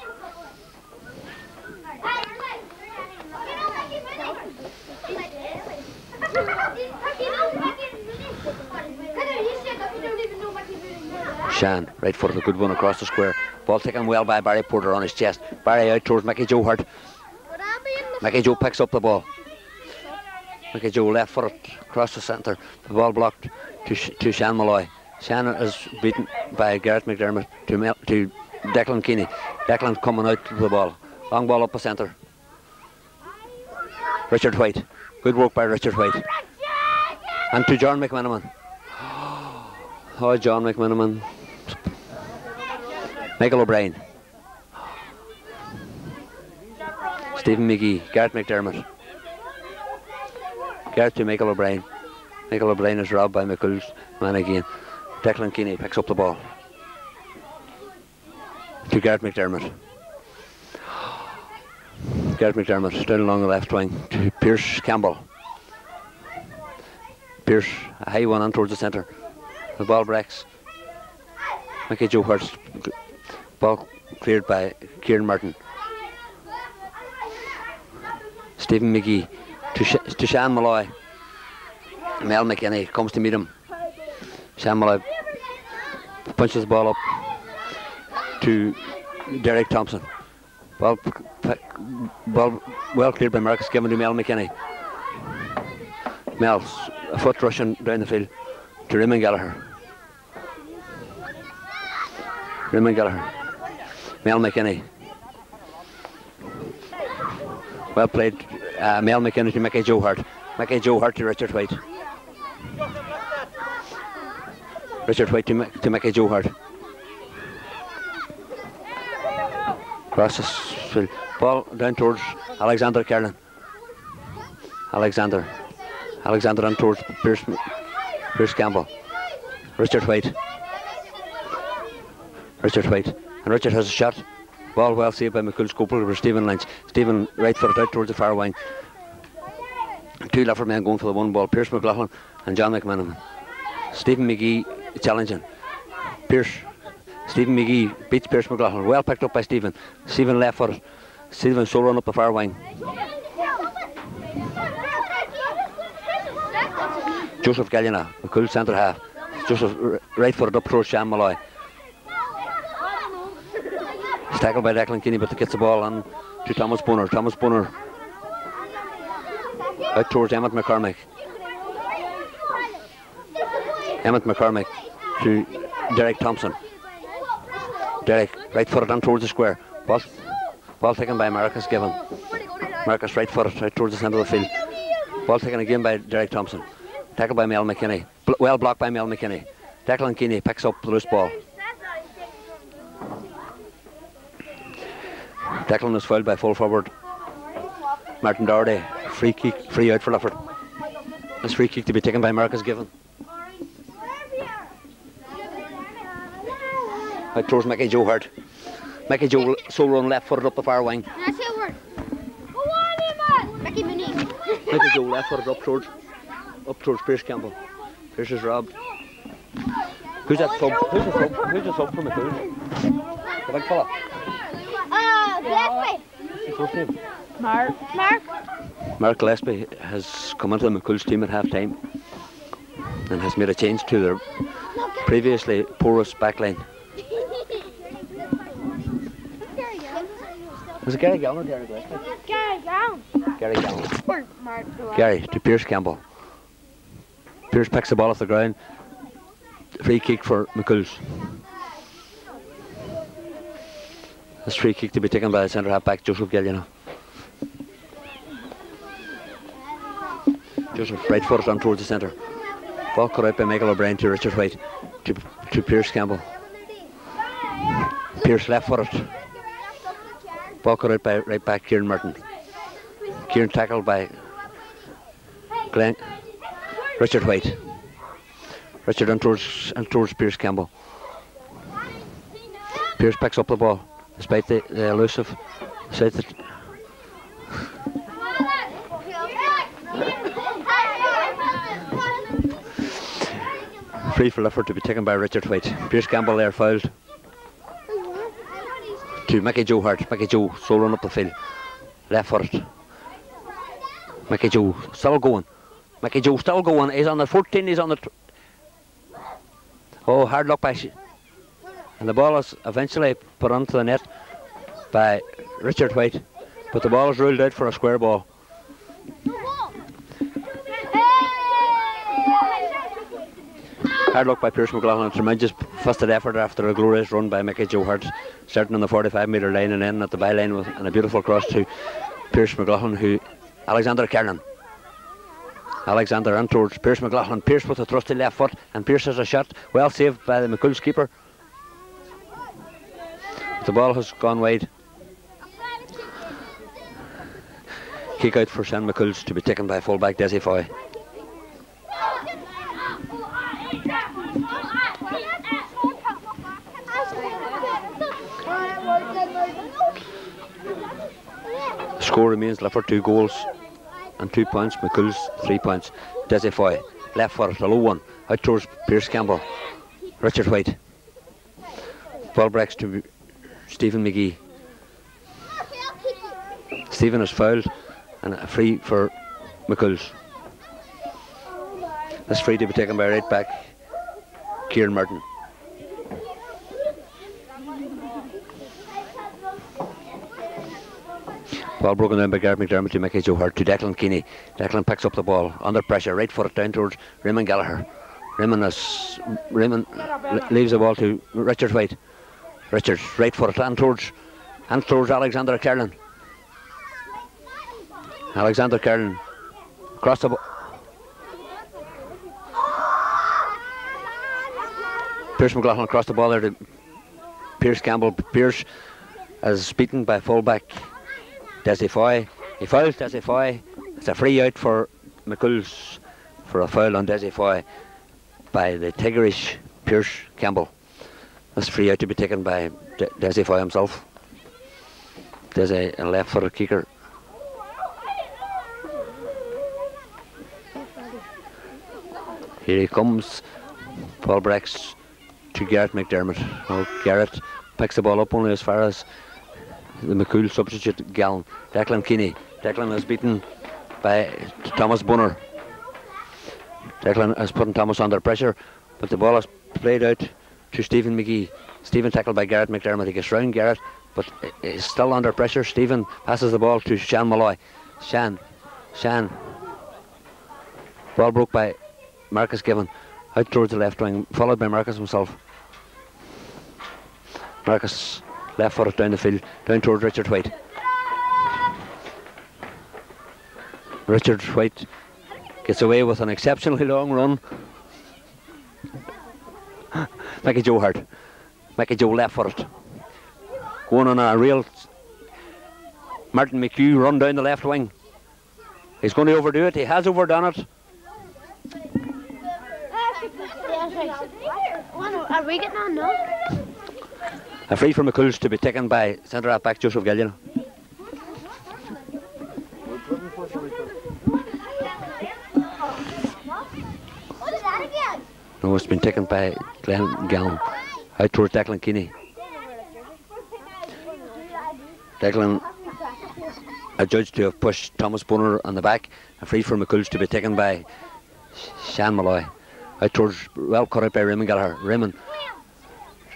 Shan, right footed, a good one across the square. Ball taken well by Barry Porter on his chest. Barry out towards Mickey Joe Hurt. Mickey Joe picks up the ball. Mickey Joe left footed across the centre. The ball blocked to Shan Malloy. Shan is beaten by Garrett McDermott to Declan Keeney. Declan coming out to the ball. Long ball up the centre. Richard White. Good work by Richard White. And to John McMenamin. Oh, John McMenamin. Michael O'Brien. Stephen McGee. Garrett McDermott. Garrett to Michael O'Brien. Michael O'Brien is robbed by McCull's man again. Declan Keeney picks up the ball. To Garrett McDermott. Garrett McDermott down along the left wing to Pierce Campbell. Pierce, a high one on towards the centre. The ball breaks. Mickey Joe Hurst. Ball cleared by Kieran Martin. Stephen McGee to Shan Malloy. Mel McKinney comes to meet him. Shan Malloy punches the ball up to Derek Thompson. Ball well cleared by Marcus, given to Mel McKinney. Mel's a foot rushing down the field to Raymond Gallagher. Raymond Gallagher. Mel McKinney. Well played. Mel McKinney to Mickey Joe Hart. Mickey Joe Hart to Richard White. Richard White to Mickey Joe Hart. Cross the field. Ball down towards Alexander Kerlin. Alexander on towards Pierce Campbell. Richard White. And Richard has a shot. Ball well saved by McCull's goalkeeper over Stephen Lynch. Stephen right footed out towards the far wing. Two Lifford men going for the one ball. Pierce McLaughlin and John McMenamin. Stephen McGee challenging. Stephen McGee beats Pierce McLaughlin. Well picked up by Stephen. Stephen left footed. Stephen so run up the far wing. Joseph Gallina, McCull centre half. Joseph right footed up towards Shan Malloy. It's tackled by Declan Kinney, but gets the ball on to Thomas Bonner. Thomas Bonner out towards Emmett McCormick. Emmett McCormick to Derek Thompson. Derek right footed on towards the square. Ball taken by Marcus Given. Marcus right footed, right towards the centre of the field. Ball taken again by Derek Thompson. Tackled by Mel McKinney. Well blocked by Mel McKinney. Declan Keeney picks up the loose ball. Declan is fouled by full forward Martin Doherty. Free kick, free out for Lifford. This free kick to be taken by Marcus Given. Out towards Mickey Joe Hart. Mickey Joe sole run left footed up the far wing. That's it, word. Go on, man. Mickey Mooney. Mickey Joe left footed up towards Pierce Campbell. Pierce is robbed. Who's that sub? Who's the sub from McCool? The big fella. Gillespie. What's his first name? Mark. Gillespie has come into the McCool's team at half time and has made a change to their previously porous backline. Was it Gary Gowan or Gary Gillespie? Gary Gowan. Gary Gowan. Or Mark. Gary to Pierce Campbell. Pierce picks the ball off the ground. Free kick for McCool's. This free kick to be taken by the centre half back Joseph Gillian. Joseph right footed on towards the centre. Ball cut out by Michael O'Brien to Richard White to Pierce Campbell. Pierce left footed. Ball cut out by right back Kieran Merton. Kieran tackled by Richard White. Richard on towards Pierce Campbell. Pierce picks up the ball despite the elusive. Free for Lifford to be taken by Richard White. Pierce Campbell there fouled. To Mickey Joe Hart. Mickey Joe sole run up the field. Left footed. Mickey Joe still going. Mickey Joe still going. He's on the 14. He's on the. Oh, hard luck by. And the ball is eventually put onto the net by Richard White. But the ball is ruled out for a square ball. Hard luck by Pierce McLaughlin. Tremendous fisted effort after a glorious run by Mickey Joe Hart, starting on the 45-metre line and ending at the byline and a beautiful cross to Pierce McLaughlin, Alexander Kernan. Alexander and towards Pierce McLaughlin. Pierce with a thrusty left foot, and Pierce has a shot, well saved by the McCool's keeper. The ball has gone wide. Kick out for St McCool's to be taken by fullback Desi Foy. The score remains Lifford 2 goals and 2 points, McCool's 3 points. Desi Foy, left foot, a low one, out towards Pierce Campbell. Richard White. Ball breaks to Stephen McGee. Stephen is fouled and a free for McCool's. This free to be taken by right back Kieran Merton. Ball broken down by Gareth McDermott to Mickey Joe Hart to Declan Keeney. Declan picks up the ball under pressure, right foot down towards Raymond Gallagher. Raymond leaves the ball to Richard White. Richards right foot and towards Alexander Kerlin. Alexander Kerlin across the ball. Pierce McLaughlin across the ball there to Pierce Campbell. Pierce is beaten by fullback Desi Foy. He fouls Desi Foy. It's a free out for McCool's for a foul on Desi Foy by the Tigerish Pierce Campbell. This free out to be taken by Desi Foy himself. Desi, a left-footed kicker. Here he comes. Ball breaks to Gareth McDermott. Oh, Gareth picks the ball up only as far as the McCool substitute Gallen. Declan Keeney. Declan is beaten by Thomas Bunner. Declan is putting Thomas under pressure, but the ball is played out to Stephen McGee. Stephen tackled by Gareth McDermott. He gets round Gareth, but is still under pressure. Stephen passes the ball to Shan Malloy. Shan. Ball broke by Marcus Given. Out towards the left wing, followed by Marcus himself. Marcus left footed down the field, down towards Richard White. Richard White gets away with an exceptionally long run. Mickey Joe hurt. Mickey Joe left for it. Going on a real Martin McHugh run down the left wing. He's going to overdo it. He has overdone it. Are we getting on now? A free for McCumhaill's to be taken by centre half back Joseph Gillian. What is that again? No, it's been taken by Glenn Gallon. Out towards Declan Keeney. Declan adjudged to have pushed Thomas Bonner on the back. A free for McCumhaill's to be taken by Shan Malloy. Out towards, well cut out by Raymond Gallagher. Raymond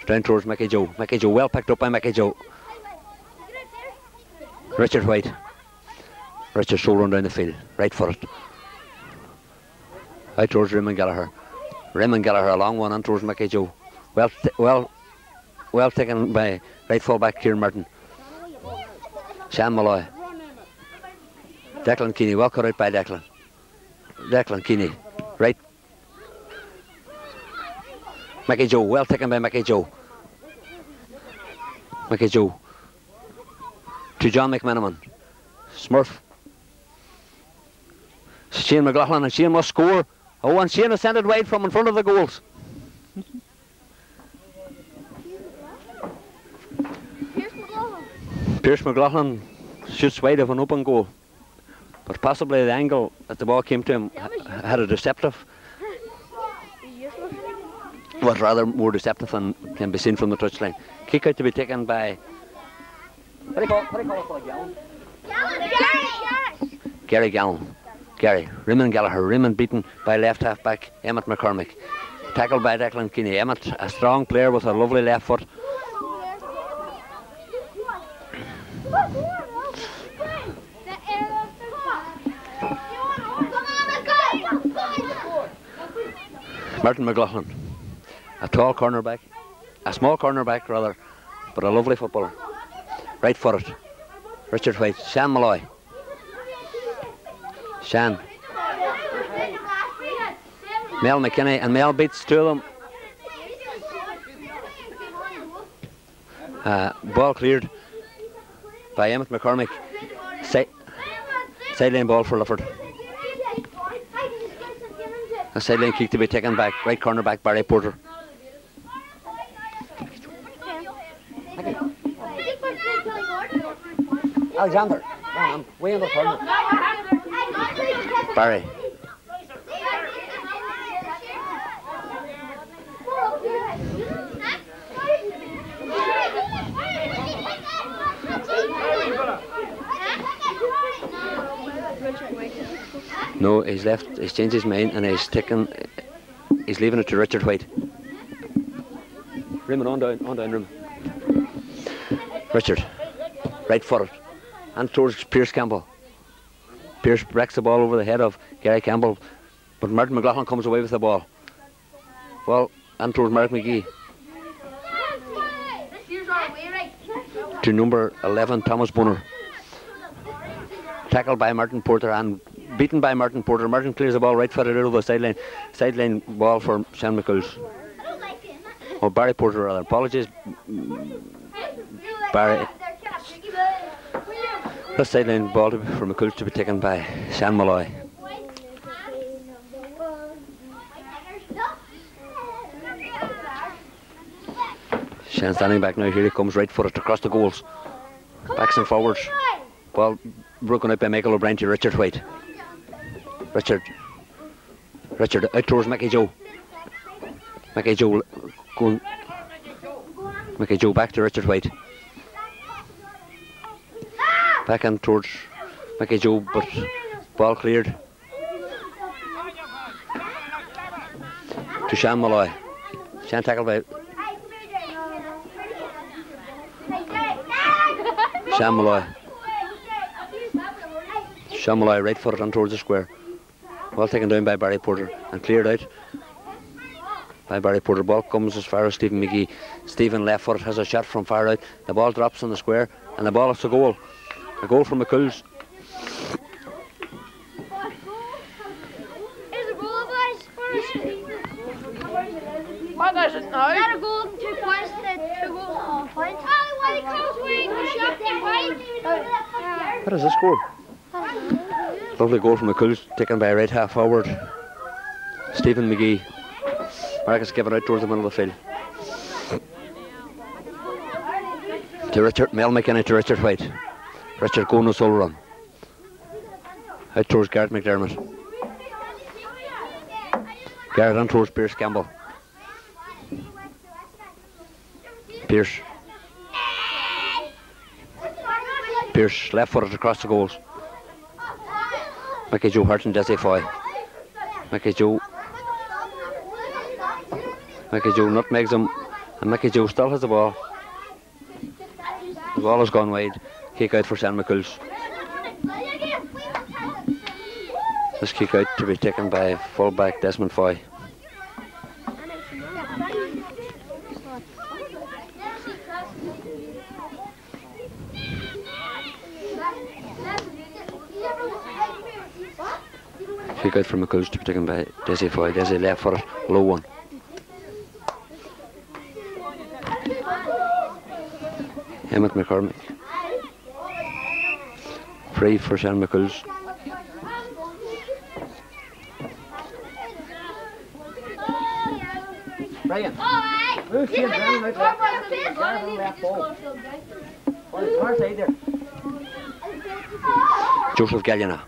down towards Mickey Joe. Mickey Joe well picked up by Mickey Joe. Richard White. Richard shoulder run down the field. Right for it. Out towards Raymond Gallagher. Raymond Gallagher a long one on towards Mickey Joe. Well taken by right full back Kieran Martin. Shan Malloy. Declan Keeney well cut out by Declan. Declan Keeney. Right. Mickey Joe, well taken by Mickey Joe. Mickey Joe to John McMenamin. Smurf. Shane McLaughlin, and Shane must score. Oh, and Shane has sent it wide from in front of the goals. Pierce McLaughlin shoots wide of an open goal, but possibly the angle that the ball came to him had a deceptive. Was rather more deceptive than can be seen from the touchline. Kick out to be taken by. What do you call it for Gallon? Gary Gallon. Gary. Raymond Gallagher. Raymond beaten by left half back Emmett McCormick. Tackled by Declan Keeney. Emmett, a strong player with a lovely left foot. Martin McLaughlin. A tall cornerback, a small cornerback rather, but a lovely footballer. Right for it. Richard White, Shan Malloy. Shan. Mel McKinney, and Mel beats two of them. Ball cleared by Emmett McCormick. Sideline ball for Lifford. A sideline kick to be taken back. Right cornerback Barry Porter. Alexander, way in the corner. Barry. No, he's left. He's changed his mind and he's leaving it to Richard White. Raymond on down, Raymond. Richard, right for it. And towards Pierce Campbell. Pierce breaks the ball over the head of Gary Campbell, but Martin McLaughlin comes away with the ball. Well, and towards Mark McGee. To number 11, Thomas Bonner. Tackled by Martin Porter and beaten by Martin Porter. Martin clears the ball right footed out of the sideline. Sideline ball for Shan McCumhaill's. Oh, Barry Porter rather. Apologies. Barry. The sideline ball for McCumhaill's to be taken by Shan Malloy. Shan standing back now. Here he comes right footed across the goals. Backs and forwards. Ball broken out by Michael O'Brien to Richard White. Richard out towards Mickey Joe. Mickey Joe going. Mickey Joe back to Richard White. Back in towards Mickey Joe, but ball cleared to Shan Malloy. Shan tackled by Shan Malloy. Shan Malloy right footed on towards the square. Well taken down by Barry Porter and cleared out by Barry Porter. Ball comes as far as Stephen McGee. Stephen left foot has a shot from far out. The ball drops on the square and the ball is a goal. A goal from McCumhaill's. is it now? Let her go 2 points, 2 goals on point. What is the score? Lovely goal from McCumhaill's, taken by a right half forward, Stephen McGee. Marcus give it out towards the middle of the field. To Richard, Mel McKinney to Richard White. Richard going a solo run. Out towards Garrett McDermott. Garrett on towards Pierce Campbell. Pierce left footed across the goals. Mickey Joe Hart and Desi Foy. Mickey Joe nutmegs him, and Mickey Joe still has the ball. The ball has gone wide. Kick out for St. McCumhaill's. This kick out to be taken by fullback Desmond Foy. Kick out for McCumhaill's to be taken by Desi Foy. Desi left for it, low one. Emmett McCormick. Free for St. McCumhaill's. Brian. Move Shane Brown out there. Garvin left ball. Far side there. Joseph Galliana.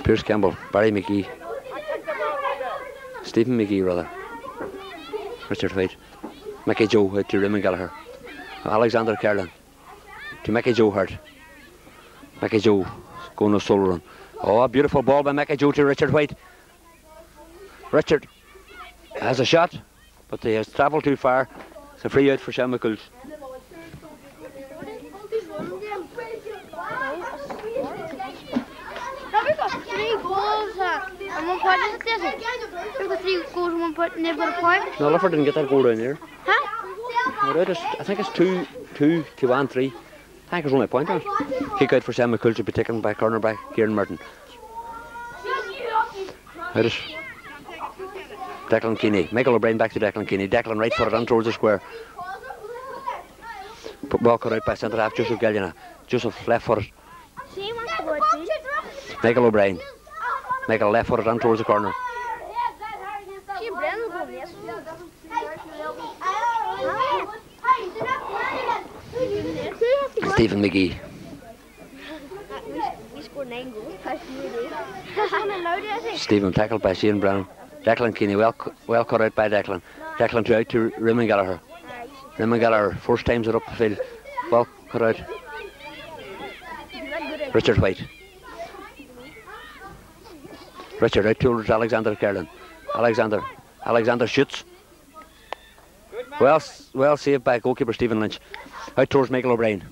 Pierce Campbell, Barry McGee. Stephen McGee rather. Richard White. Mickey Joe out to Raymond Gallagher. Alexander Carlin to Mickey Joe Hart. Mickey Joe going a solo run. Oh, a beautiful ball by Mickey Joe to Richard White. Richard has a shot, but he has travelled too far. It's a free out for St. McCumhaill's. We've got 3 goals and 1 point, isn't it? We've got 3 goals and 1 point, and they've got a point. No, Lifford didn't get that goal down there. Huh? No, I think it's 2 to 1 3. I think there's only a point on it. Kick out for St. McCumhaill's to be taken by cornerback Kieran Martin. It is Declan Keeney. Michael O'Brien back to Declan Keeney. Declan right footed on towards the square. Ball cut out by centre half Joseph Galliana. Joseph left footed. Michael O'Brien. Michael left footed on towards the corner. Stephen McGee. We scored 9 goals. Stephen tackled by Shane Brown. Declan Keeney well cut out by Declan. Declan to out to Raymond Gallagher. Raymond Gallagher first times it up the field. Well cut out. Richard White. Richard out towards Alexander Carlin. Alexander shoots. Well saved by goalkeeper Stephen Lynch. Out towards Michael O'Brien.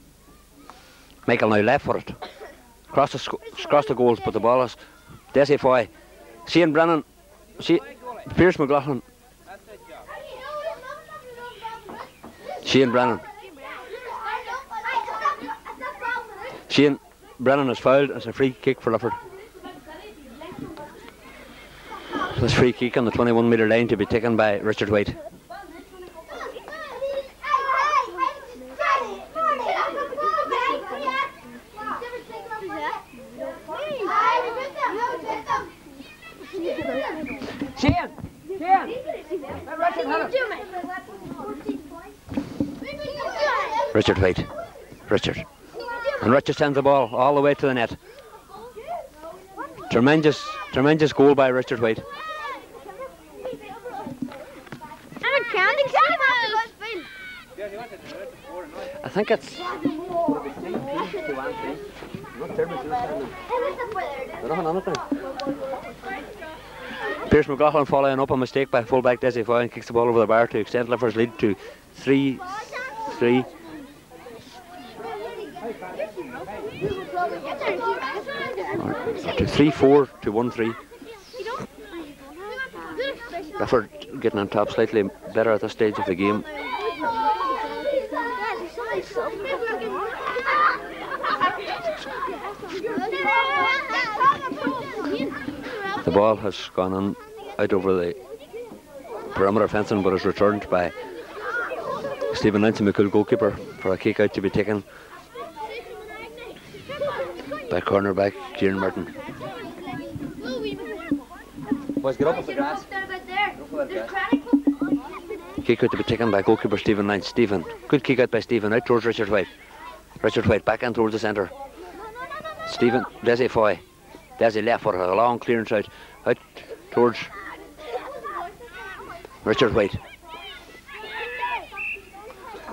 Michael now left for it. Across the goals, but the ball is Desi Foy. Shane Brennan. Pierce McLaughlin. Shane Brennan. Shane Brennan is fouled. It's a free kick for Lifford. This free kick on the 21 metre line to be taken by Richard White. Richard White. Richard. And Richard sends the ball all the way to the net. Tremendous goal by Richard White. I think it's Pierce McLaughlin following up a mistake by fullback Desi Foy and kicks the ball over the bar to extend Lifford's lead to 3-3. To 3-4 to 1-3. Lifford getting on top, slightly better at this stage of the game. The ball has gone on out over the perimeter fencing, but is returned by Stephen Lynch, McCool goalkeeper, for a kick out to be taken by cornerback Kieran Merton. Boys, get up off the grass. Kick out to be taken by goalkeeper Stephen Lynch. Stephen, good kick out by Stephen, out towards Richard White. Richard White back in towards the centre. Stephen, Desi Foy. Desi left for a long clearance out towards Richard White.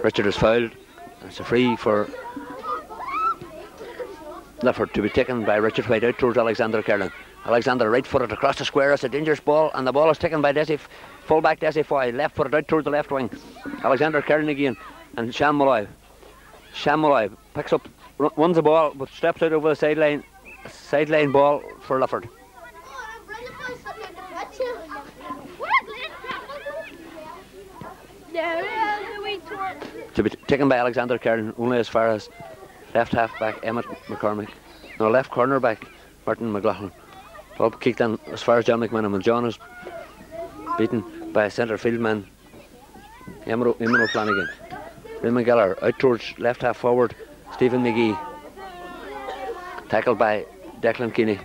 Richard is fouled. It's a free for Lifford to be taken by Richard White out towards Alexander Kerlin. Alexander right footed across the square. It's a dangerous ball, and the ball is taken by fullback Desi Foy. Left footed out towards the left wing. Alexander Kerlin again, and Sean Malloy. Sean Malloy picks up, runs the ball, but steps out over the sideline. Sideline ball for Lifford. To be taken by Alexander Kerlin, only as far as left half back Emmett McCormick. No, left corner back Martin McLaughlin. Ball kicked in as far as John McManaman. John is beaten by centre field man Eamon O'Flanagan. Raymond Geller out towards left half forward Stephen McGee. Tackled by Declan Keeney.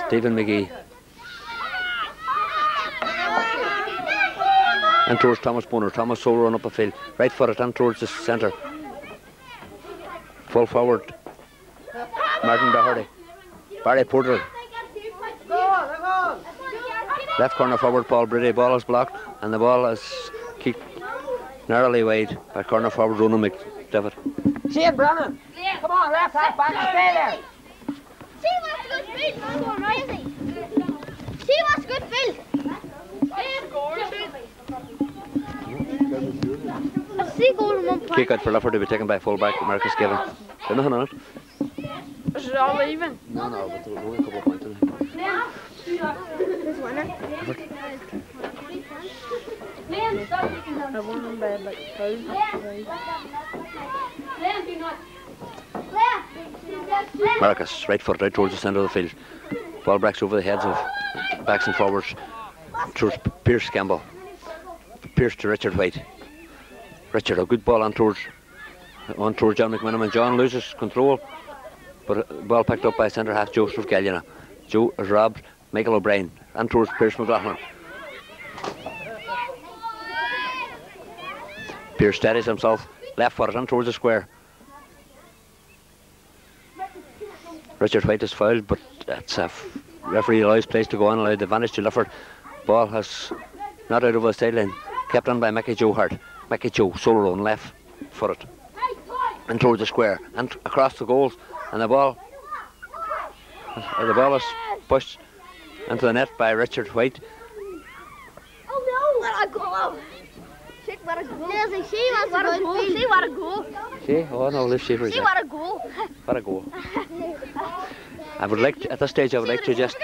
Stephen McGee. And towards Thomas Boner. Thomas Soul run up a field. Right footed and towards the centre. Full forward Martin Doherty. Barry Porter. Left corner forward Paul Brady. Ball is blocked and the ball is kicked narrowly wide by corner forward Ronan McDevitt. Shane Brennan. Come on, left half back, stay there. See what's good field. See what's good field. See goal in 1 point. Kick out for Lifford to be taken by fullback Marcus Given. There's nothing on it. Is it all even? No, but there's only a couple of points in it. Who's winning? I won them by about 2. Marcus, right foot out towards the centre of the field. Ball breaks over the heads of backs and forwards towards Pierce Campbell. Pierce to Richard White. Richard, a good ball on towards John McManaman. John loses control, but ball picked up by centre half Joseph Gallina. Joe is robbed. Michael O'Brien and towards Pierce McLaughlin. Pierce steadies himself, left footed and towards the square. Richard White is fouled, but it's a referee allows plays to go on, allowed the advantage to Lifford. Ball has not out over the sideline, kept on by Mickey Joe Hart. Mickey Joe, solo run, left footed and towards the square and across the goals, and the ball is pushed into the net by Richard White. Oh no! What a goal! See what a goal! See what a goal! See what a goal! See? Oh no, lift shaver. See what a goal! What a goal! I would like to, at this stage, I would like to ask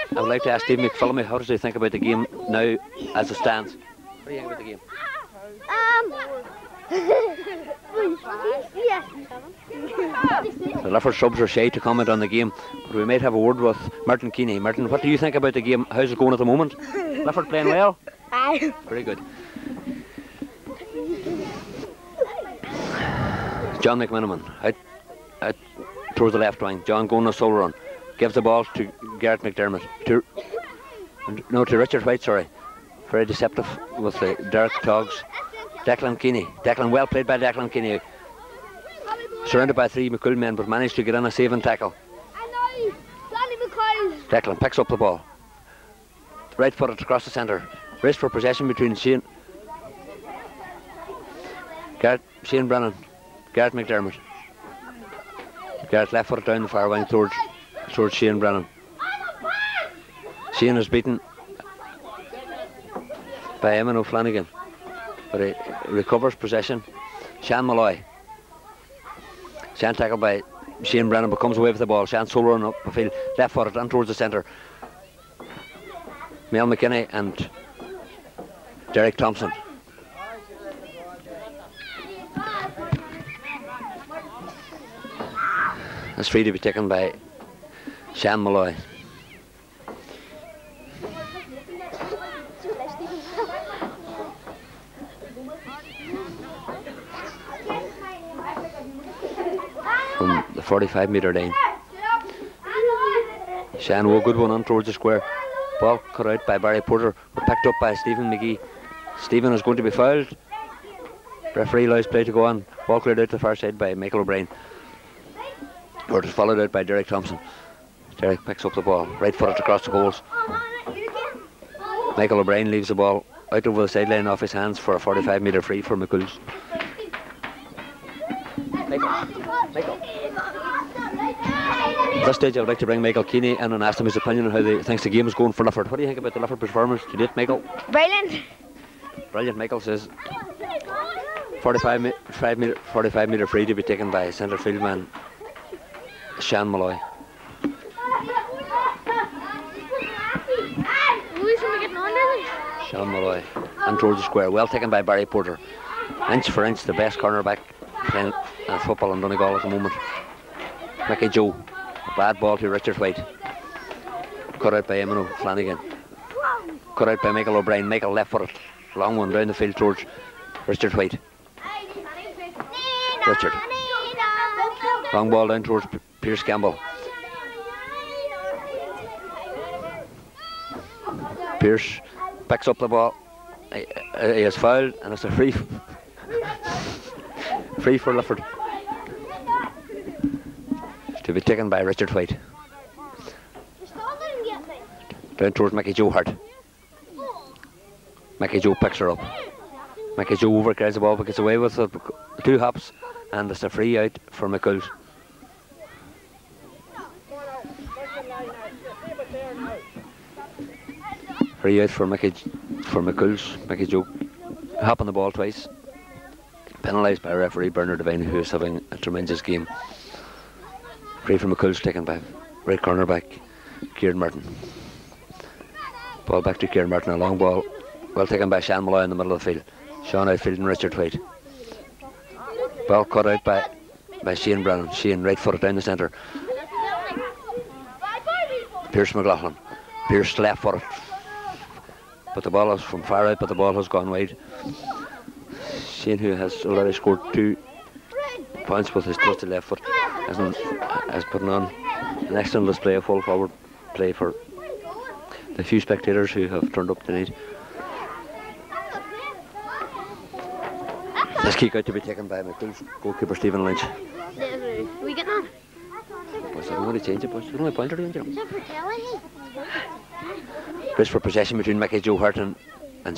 Steve McPhillamy, how does he think about the game now as it stands? What do you think about the game? Yes. The Lifford subs are shy to comment on the game, but we might have a word with Martin Keeney. Martin, what do you think about the game? How's it going at the moment? Lifford playing well? Aye. Very good. John McManaman out towards the left wing. John going a solo run. Gives the ball to Garrett McDermott. To Richard White, sorry. Very deceptive with the Derek Toggs. Declan Keeney. Declan, well played by Declan Keeney. Surrounded by 3 McCool men, but managed to get in a saving tackle. Declan picks up the ball. Right footed across the centre. Race for possession between Shane Brennan, Garrett McDermott. Garrett left footed down the far wing towards Shane Brennan. Shane is beaten by Eamon O'Flanagan, but he recovers possession. Sean Malloy. Sean tackled by Shane Brennan, but comes away with the ball. Sean solo run up the field, left footed and towards the centre. Mel McKinney and Derek Thompson. It's free to be taken by Sean Malloy. 45-metre line. Shan, good one on towards the square. Ball cut out by Barry Porter, but picked up by Stephen McGee. Stephen is going to be fouled. Referee allows play to go on. Ball cleared out to the far side by Michael O'Brien. Or it is followed out by Derek Thompson. Derek picks up the ball, right footed across the goals. Michael O'Brien leaves the ball out over the sideline off his hands for a 45-metre free for McCumhaill's. Michael. At this stage I would like to bring Michael Keeney in and ask him his opinion on how he thinks the game is going for Lifford. What do you think about the Lifford performance to date, Michael? Brilliant. Brilliant, Michael says. 45-metre free to be taken by centre field man Shan Malloy. Shan Malloy and towards the square. Well taken by Barry Porter. Inch for inch the best cornerback playing football in Donegal at the moment. Mickey Joe. Bad ball to Richard White. Cut out by Eamon O'Flanagan. Cut out by Michael O'Brien. Michael left for it. Long one down the field towards Richard White. Richard. Long ball down towards Pierce Campbell. Pierce picks up the ball. He is fouled and it's a free for Lifford. To be taken by Richard White. Down towards Mickey Joe Hart. Mickey Joe picks her up. Mickey Joe overcarries the ball but gets away with the 2 hops and it's a free out for McCumhaill's. Free out for McCumhaill's. Mickey Joe hopping the ball twice. Penalised by referee Bernard Devine, who is having a tremendous game. Free for McCumhaill's taken by right cornerback Kieran Martin. Ball back to Kieran Martin, a long ball. Well taken by Shan Malloy in the middle of the field. Sean outfielding Richard White. Ball cut out by Shane Brennan. Shane right footed down the centre. Pierce McLaughlin. Pierce left footed. But the ball is from far out, but the ball has gone wide. Shane, who has already scored 2 points with his trusty left foot, has put on an excellent display of full forward play for the few spectators who have turned up tonight. This kick out to be taken by McCumhaill's goalkeeper Stephen Lynch. Are we getting on? Boys, I don't want to change it, boys. You only pointed in there. Race for possession between Mickey Joe Hart and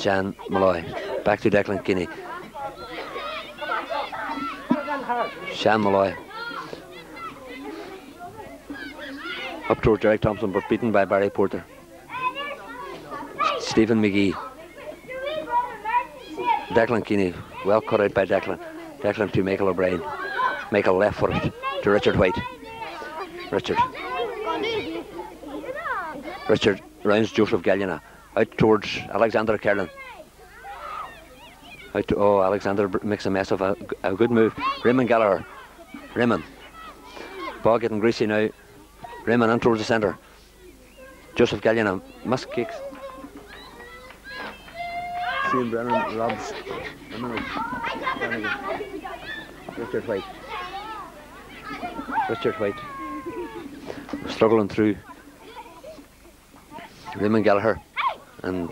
Shan Malloy. Back to Declan Kinney. Shan Malloy. Up towards Derek Thompson, but beaten by Barry Porter. Stephen McGee. Declan Kinney. Well cut out by Declan. Declan to Michael O'Brien. Michael left for it to Richard White. Richard rounds Joseph Galliana. Out towards Alexander Kerlin. Alexander makes a mess of a good move. Raymond Gallagher. Raymond. Ball getting greasy now. Raymond in towards the centre. Joseph Galliana. Missed kicks. Shane Brennan robs. Richard White. Struggling through. Raymond Gallagher and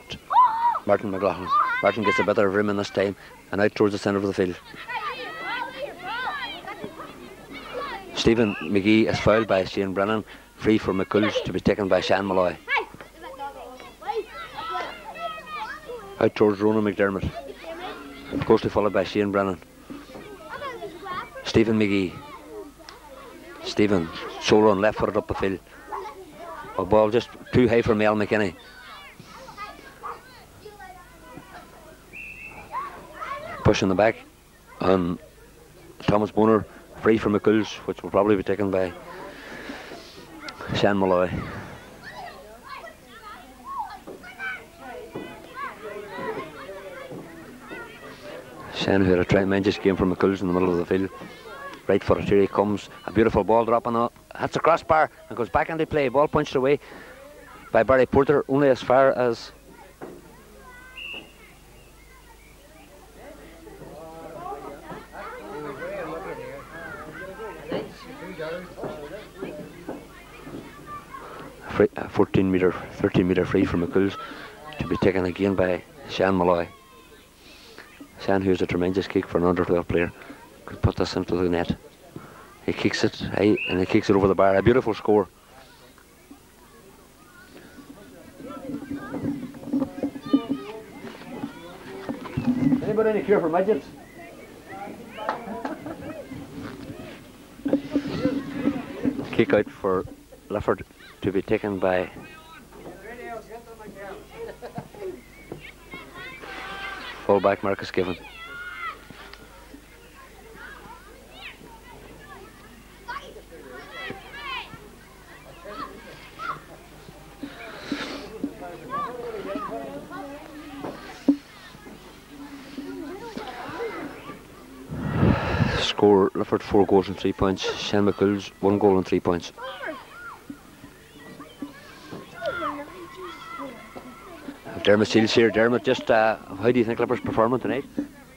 Martin McLaughlin. Martin gets a better of Raymond this time and out towards the centre of the field. Stephen McGee is fouled by Shane Brennan. Free for McCumhaill's to be taken by Shan Malloy. Out towards Ronan McDermott. Closely followed by Shane Brennan. Stephen McGee. Stephen, solo and left footed up the field. A ball just too high for Mel McKinney. Pushing the back on Thomas Boner. Free for McCumhaill's, which will probably be taken by Shan Malloy. Shan, who had a tremendous game for McCumhaill's in the middle of the field. Right for it, here he comes. A beautiful ball dropping out. Hits the crossbar and goes back into play. Ball punched away by Barry Porter, only as far as 13 metre free from McCumhaill's, to be taken again by Sean Malloy. Sean, who's a tremendous kick for an under 12 player, could put this into the net. He kicks it high and he kicks it over the bar. A beautiful score. Anybody any cure for midgets? Kick out for Lifford, to be taken by fullback Marcus Given. Score: Lifford 4 goals and 3 points. Sean McCumhaill's 1 goal and 3 points. Dermot Seals here. Dermot, just how do you think Lifford's performing tonight?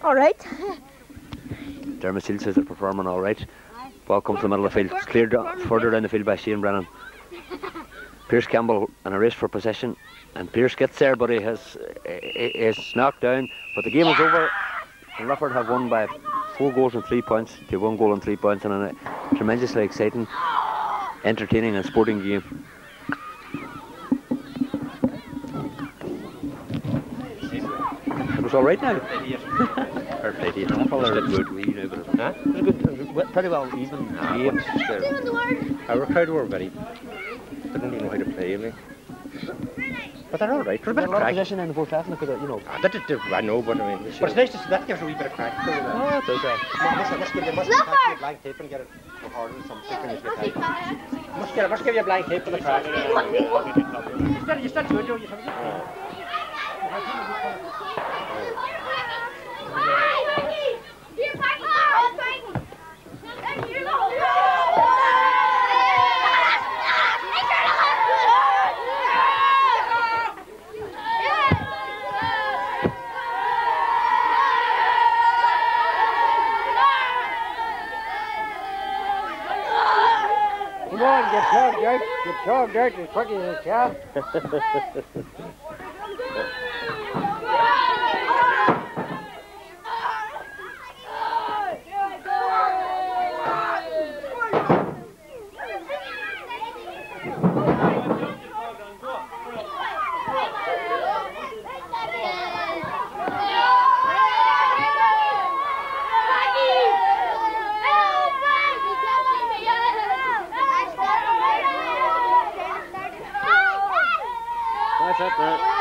All right. Dermot Seals says they're performing all right. Ball comes to the middle of the field. It's cleared further down the field by Shane Brennan. Pierce Campbell in a race for possession, and Pierce gets there, but he is knocked down. But the game is over, and Lifford have won by 4 goals and 3 points to 1 goal and 3 points, and a tremendously exciting, entertaining and sporting game. It was all right now. Fair play to you. I thought they were good. We knew, but it was good. Pretty well even games. Our crowd were very. They don't even know how to play, really. But they're all right. There's a bit of crack. Position in the fourth half, you know. I know, but I mean, but it's nice to see that gives a wee bit of crack. Oh, it does. Let's give you a blank tape and get it harder than something when you get tight. Must give you a blank tape for the crack. You still good, Joe. Come on, get chogged out. Get chogged out as quick as you can. That's it, right?